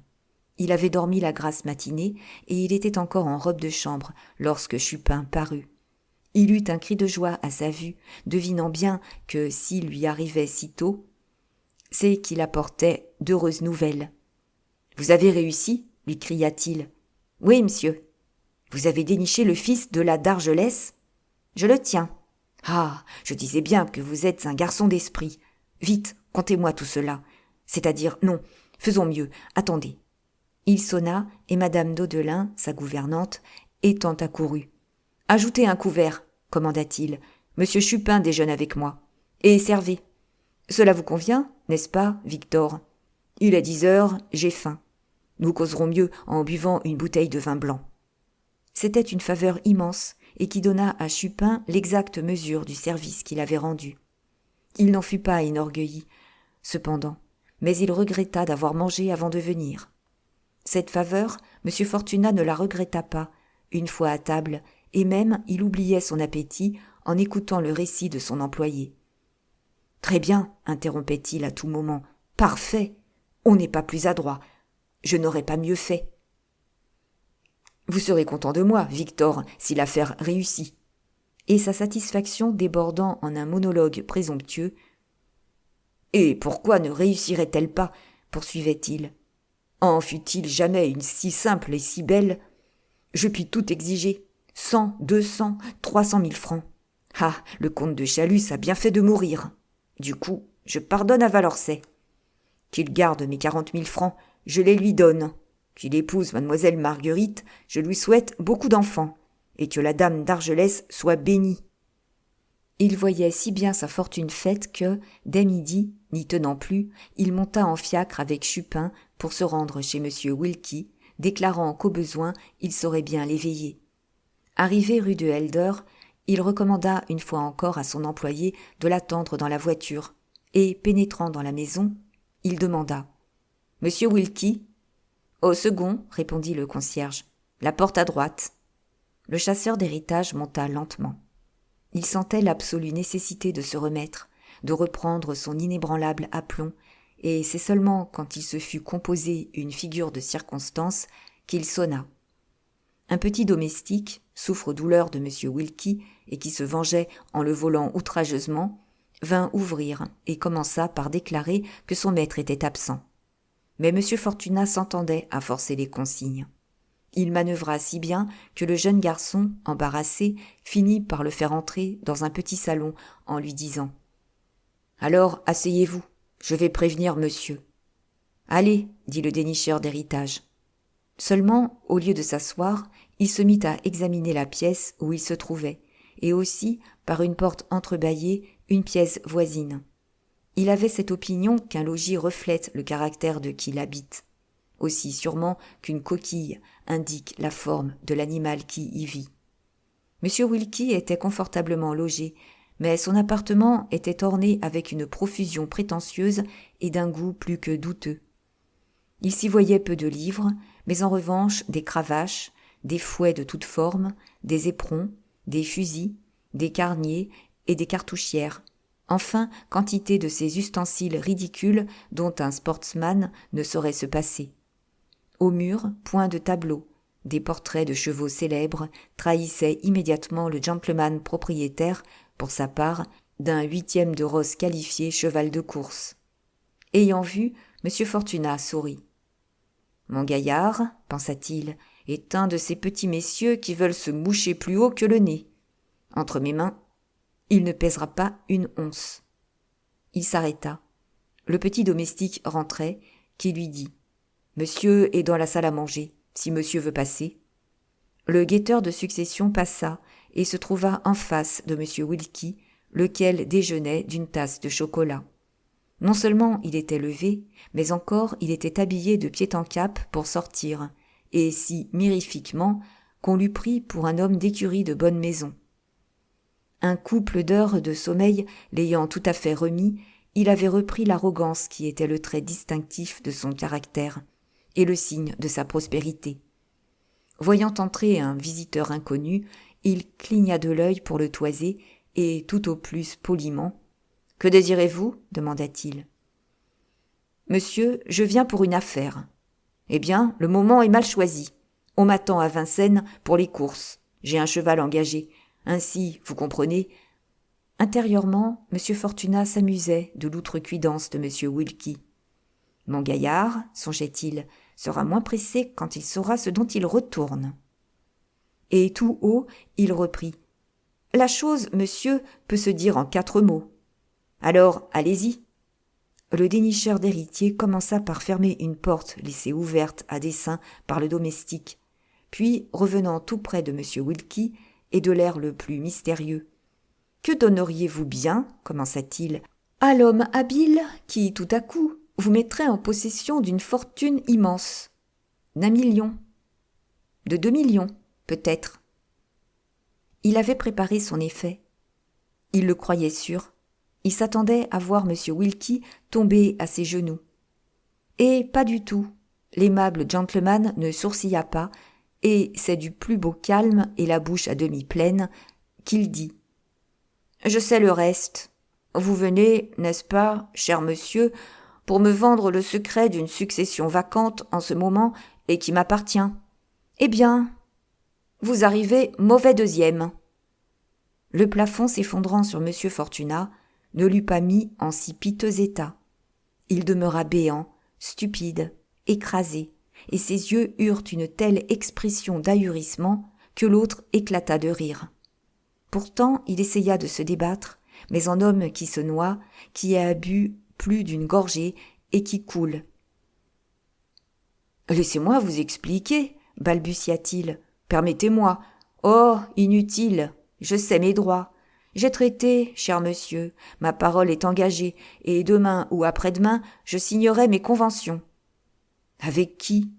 Il avait dormi la grasse matinée et il était encore en robe de chambre lorsque Chupin parut. Il eut un cri de joie à sa vue, devinant bien que s'il lui arrivait si tôt, c'est qu'il apportait d'heureuses nouvelles. « Vous avez réussi ?» lui cria-t-il. « Oui, monsieur. » Vous avez déniché le fils de la d'Argelès ? Je le tiens. Ah, je disais bien que vous êtes un garçon d'esprit. Vite, contez-moi tout cela. C'est-à-dire, non, faisons mieux, attendez. Il sonna, et madame Daudelin, sa gouvernante, étant accourue. Ajoutez un couvert, commanda-t-il. Monsieur Chupin déjeune avec moi. Et servez. Cela vous convient, n'est-ce pas, Victor ? Il est 10 heures, j'ai faim. Nous causerons mieux en buvant une bouteille de vin blanc. C'était une faveur immense et qui donna à Chupin l'exacte mesure du service qu'il avait rendu. Il n'en fut pas enorgueilli, cependant, mais il regretta d'avoir mangé avant de venir. Cette faveur, M. Fortunat ne la regretta pas, une fois à table, et même il oubliait son appétit en écoutant le récit de son employé. « Très bien, interrompait-il à tout moment, parfait, on n'est pas plus adroit, je n'aurais pas mieux fait. Vous serez content de moi, Victor, si l'affaire réussit. » Et sa satisfaction débordant en un monologue présomptueux. « Et pourquoi ne réussirait-elle pas ?» poursuivait-il. « En fut-il jamais une si simple et si belle ? Je puis tout exiger. 100, 200, 300 000 francs. Ah, le comte de Chalus a bien fait de mourir. Du coup, je pardonne à Valençay. Qu'il garde mes 40 000 francs, je les lui donne. Qu'il épouse mademoiselle Marguerite, je lui souhaite beaucoup d'enfants, et que la dame d'Argelès soit bénie. » Il voyait si bien sa fortune faite que, dès midi, n'y tenant plus, il monta en fiacre avec Chupin pour se rendre chez M. Wilkie, déclarant qu'au besoin, il saurait bien l'éveiller. Arrivé rue de Helder, il recommanda une fois encore à son employé de l'attendre dans la voiture, et, pénétrant dans la maison, il demanda « Monsieur Wilkie ?»« Au second, » répondit le concierge. « La porte à droite. » Le chasseur d'héritage monta lentement. Il sentait l'absolue nécessité de se remettre, de reprendre son inébranlable aplomb, et c'est seulement quand il se fut composé une figure de circonstance qu'il sonna. Un petit domestique, souffre-douleur de M. Wilkie et qui se vengeait en le volant outrageusement, vint ouvrir et commença par déclarer que son maître était absent. Mais M. Fortunat s'entendait à forcer les consignes. Il manœuvra si bien que le jeune garçon, embarrassé, finit par le faire entrer dans un petit salon en lui disant « Alors, asseyez-vous, je vais prévenir monsieur. »« Allez, » dit le dénicheur d'héritage. Seulement, au lieu de s'asseoir, il se mit à examiner la pièce où il se trouvait, et aussi, par une porte entrebâillée, une pièce voisine. Il avait cette opinion qu'un logis reflète le caractère de qui l'habite, aussi sûrement qu'une coquille indique la forme de l'animal qui y vit. M. Wilkie était confortablement logé, mais son appartement était orné avec une profusion prétentieuse et d'un goût plus que douteux. Il s'y voyait peu de livres, mais en revanche des cravaches, des fouets de toutes formes, des éperons, des fusils, des carniers et des cartouchières, enfin quantité de ces ustensiles ridicules dont un sportsman ne saurait se passer. Au mur, point de tableau, des portraits de chevaux célèbres trahissaient immédiatement le gentleman propriétaire, pour sa part, d'un 8e de Ross qualifié cheval de course. Ayant vu, M. Fortunat sourit. « Mon gaillard, pensa-t-il, est un de ces petits messieurs qui veulent se moucher plus haut que le nez. Entre mes mains, il ne pèsera pas une once. » Il s'arrêta. Le petit domestique rentrait, qui lui dit « Monsieur est dans la salle à manger, si monsieur veut passer. » Le guetteur de succession passa et se trouva en face de M. Wilkie, lequel déjeunait d'une tasse de chocolat. Non seulement il était levé, mais encore il était habillé de pied en cap pour sortir, et si mirifiquement qu'on l'eût pris pour un homme d'écurie de bonne maison. Un couple d'heures de sommeil l'ayant tout à fait remis, il avait repris l'arrogance qui était le trait distinctif de son caractère et le signe de sa prospérité. Voyant entrer un visiteur inconnu, il cligna de l'œil pour le toiser et, tout au plus poliment, « Que désirez-vous » demanda-t-il. « Monsieur, je viens pour une affaire. »« Eh bien, le moment est mal choisi. On m'attend à Vincennes pour les courses. J'ai un cheval engagé. Ainsi, vous comprenez. » Intérieurement, M. Fortunat s'amusait de l'outrecuidance de M. Wilkie. « Mon gaillard, songeait-il, sera moins pressé quand il saura ce dont il retourne. » et tout haut, il reprit. « La chose, monsieur, peut se dire en 4 mots. Alors, allez-y. » Le dénicheur d'héritiers commença par fermer une porte laissée ouverte à dessein par le domestique, puis, revenant tout près de M. Wilkie, et de l'air le plus mystérieux. « Que donneriez-vous bien, commença-t-il, à l'homme habile qui, tout à coup, vous mettrait en possession d'une fortune immense, d'1 million, de 2 millions, peut-être. » Il avait préparé son effet. Il le croyait sûr. Il s'attendait à voir M. Wilkie tomber à ses genoux. Et pas du tout. L'aimable gentleman ne sourcilla pas, et c'est du plus beau calme et la bouche à demi pleine qu'il dit. « Je sais le reste. Vous venez, n'est-ce pas, cher monsieur, pour me vendre le secret d'une succession vacante en ce moment et qui m'appartient. Eh bien, vous arrivez mauvais deuxième. » Le plafond s'effondrant sur M. Fortunat ne l'eût pas mis en si piteux état. Il demeura béant, stupide, écrasé, et ses yeux eurent une telle expression d'ahurissement que l'autre éclata de rire. Pourtant, il essaya de se débattre, mais en homme qui se noie, qui a bu plus d'une gorgée et qui coule. « Laissez-moi vous expliquer, balbutia-t-il. Permettez-moi. Oh, inutile, je sais mes droits. J'ai traité, cher monsieur, ma parole est engagée, et demain ou après-demain, je signerai mes conventions. » « Avec qui ?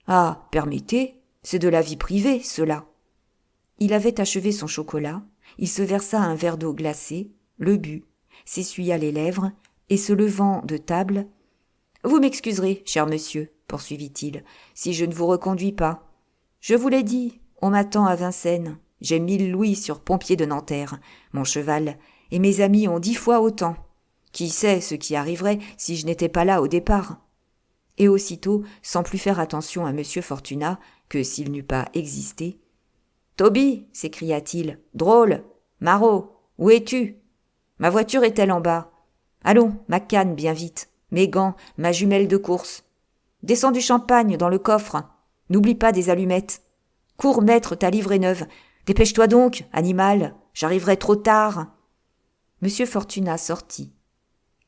Ah, permettez, c'est de la vie privée, cela. » Il avait achevé son chocolat, il se versa un verre d'eau glacée, le but, s'essuya les lèvres, et se levant de table, « Vous m'excuserez, cher monsieur, poursuivit-il, si je ne vous reconduis pas. Je vous l'ai dit, on m'attend à Vincennes. J'ai 1000 louis sur Pompier de Nanterre, mon cheval, et mes amis ont 10 fois autant. Qui sait ce qui arriverait si je n'étais pas là au départ ?» Et aussitôt, sans plus faire attention à M. Fortunat, que s'il n'eût pas existé, « Toby !» s'écria-t-il. « Drôle ! Marot ! Où es-tu ? Ma voiture est-elle en bas ? Allons, ma canne, bien vite. Mes gants, ma jumelle de course. Descends du champagne dans le coffre. N'oublie pas des allumettes. Cours mettre ta livrée neuve. Dépêche-toi donc, animal. J'arriverai trop tard. » M. Fortunat sortit.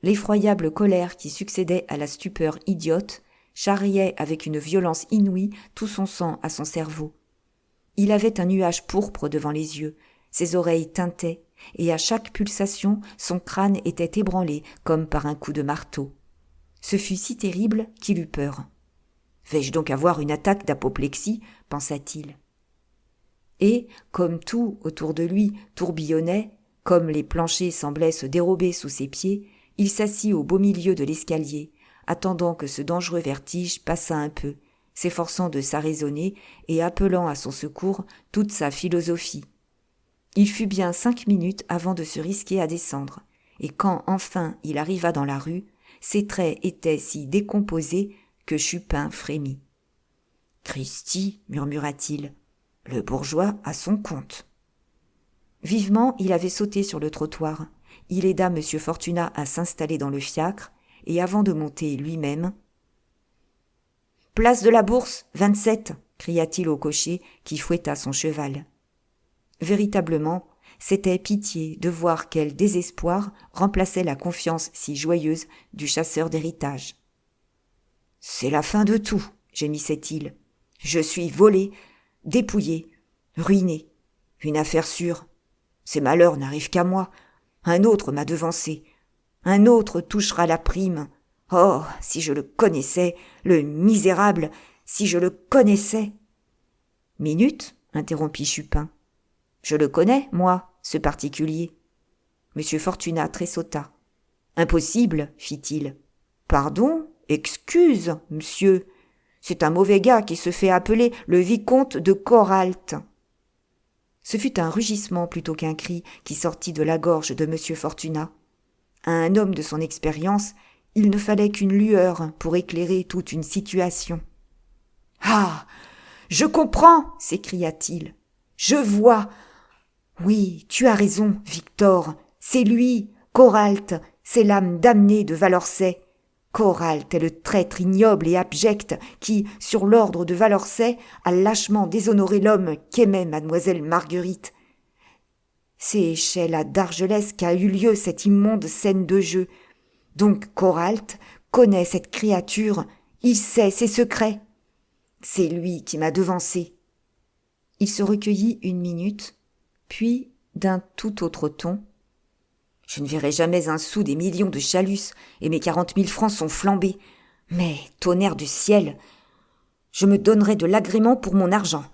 L'effroyable colère qui succédait à la stupeur idiote charriait avec une violence inouïe tout son sang à son cerveau. Il avait un nuage pourpre devant les yeux, ses oreilles tintaient, et à chaque pulsation, son crâne était ébranlé comme par un coup de marteau. Ce fut si terrible qu'il eut peur. « Vais-je donc avoir une attaque d'apoplexie ?» pensa-t-il. Et, comme tout autour de lui tourbillonnait, comme les planchers semblaient se dérober sous ses pieds, il s'assit au beau milieu de l'escalier, attendant que ce dangereux vertige passât un peu, s'efforçant de s'arraisonner et appelant à son secours toute sa philosophie. Il fut bien 5 minutes avant de se risquer à descendre, et quand enfin il arriva dans la rue, ses traits étaient si décomposés que Chupin frémit. « Cristi !» murmura-t-il, « le bourgeois a son compte. » Vivement, il avait sauté sur le trottoir. Il aida M. Fortunat à s'installer dans le fiacre, et avant de monter lui-même, « Place de la Bourse, 27 !» cria-t-il au cocher qui fouetta son cheval. Véritablement, c'était pitié de voir quel désespoir remplaçait la confiance si joyeuse du chasseur d'héritage. « C'est la fin de tout !» gémissait-il. « Je suis volé, dépouillé, ruiné. Une affaire sûre. Ces malheurs n'arrivent qu'à moi. Un autre m'a devancé. Un autre touchera la prime. Oh, si je le connaissais, le misérable, si je le connaissais !»« Minute, interrompit Chupin. Je le connais, moi, ce particulier. M. Fortunat tressauta. Impossible, fit-il. Pardon, excuse, monsieur. C'est un mauvais gars qui se fait appeler le vicomte de Coralt. Ce fut un rugissement plutôt qu'un cri qui sortit de la gorge de M. Fortunat. À un homme de son expérience, il ne fallait qu'une lueur pour éclairer toute une situation. « Ah, je comprends !» s'écria-t-il. « Je vois. Oui, tu as raison, Victor. C'est lui, Coralt, c'est l'âme damnée de Valorcet. Coralt est le traître ignoble et abject qui, sur l'ordre de Valençay, a lâchement déshonoré l'homme qu'aimait mademoiselle Marguerite. C'est chez la d'Argelès qu'a eu lieu cette immonde scène de jeu. Donc Coralt connaît cette créature, il sait ses secrets. C'est lui qui m'a devancé. Il se recueillit 1 minute, puis, d'un tout autre ton, « Je ne verrai jamais un sou des millions de Chalus, et mes 40 000 francs sont flambés. Mais, tonnerre du ciel, je me donnerai de l'agrément pour mon argent.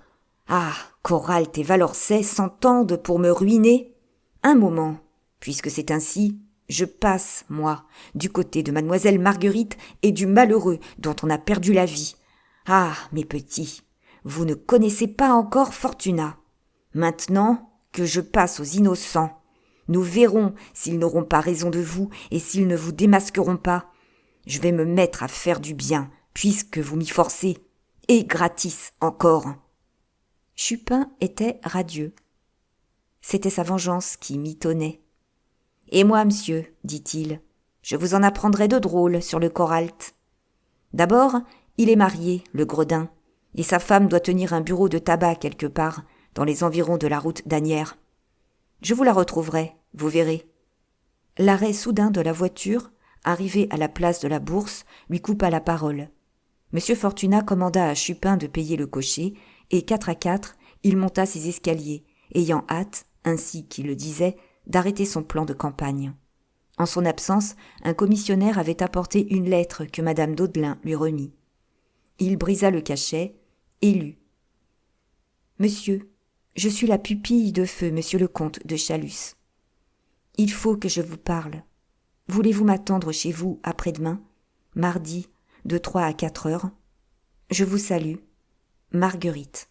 Ah, Coralt et Valençay s'entendent pour me ruiner. Un moment, puisque c'est ainsi, je passe, moi, du côté de mademoiselle Marguerite et du malheureux dont on a perdu la vie. Ah, mes petits, vous ne connaissez pas encore Fortunat. Maintenant que je passe aux innocents, nous verrons s'ils n'auront pas raison de vous et s'ils ne vous démasqueront pas. Je vais me mettre à faire du bien, puisque vous m'y forcez, et gratis encore. » Chupin était radieux. C'était sa vengeance qui mitonnait. « Et moi, monsieur, dit-il, je vous en apprendrai de drôles sur le Coralt. D'abord, il est marié, le gredin, et sa femme doit tenir un bureau de tabac quelque part, dans les environs de la route d'Asnières. Je vous la retrouverai, vous verrez. » L'arrêt soudain de la voiture, arrivé à la place de la Bourse, lui coupa la parole. Monsieur Fortunat commanda à Chupin de payer le cocher, et 4 à 4, il monta ses escaliers, ayant hâte, ainsi qu'il le disait, d'arrêter son plan de campagne. En son absence, un commissionnaire avait apporté une lettre que madame Daudelin lui remit. Il brisa le cachet et lut. « Monsieur, je suis la pupille de feu monsieur le comte de Chalus. Il faut que je vous parle. Voulez-vous m'attendre chez vous après-demain, mardi, de 3 à 4 heures? Je vous salue. Marguerite. »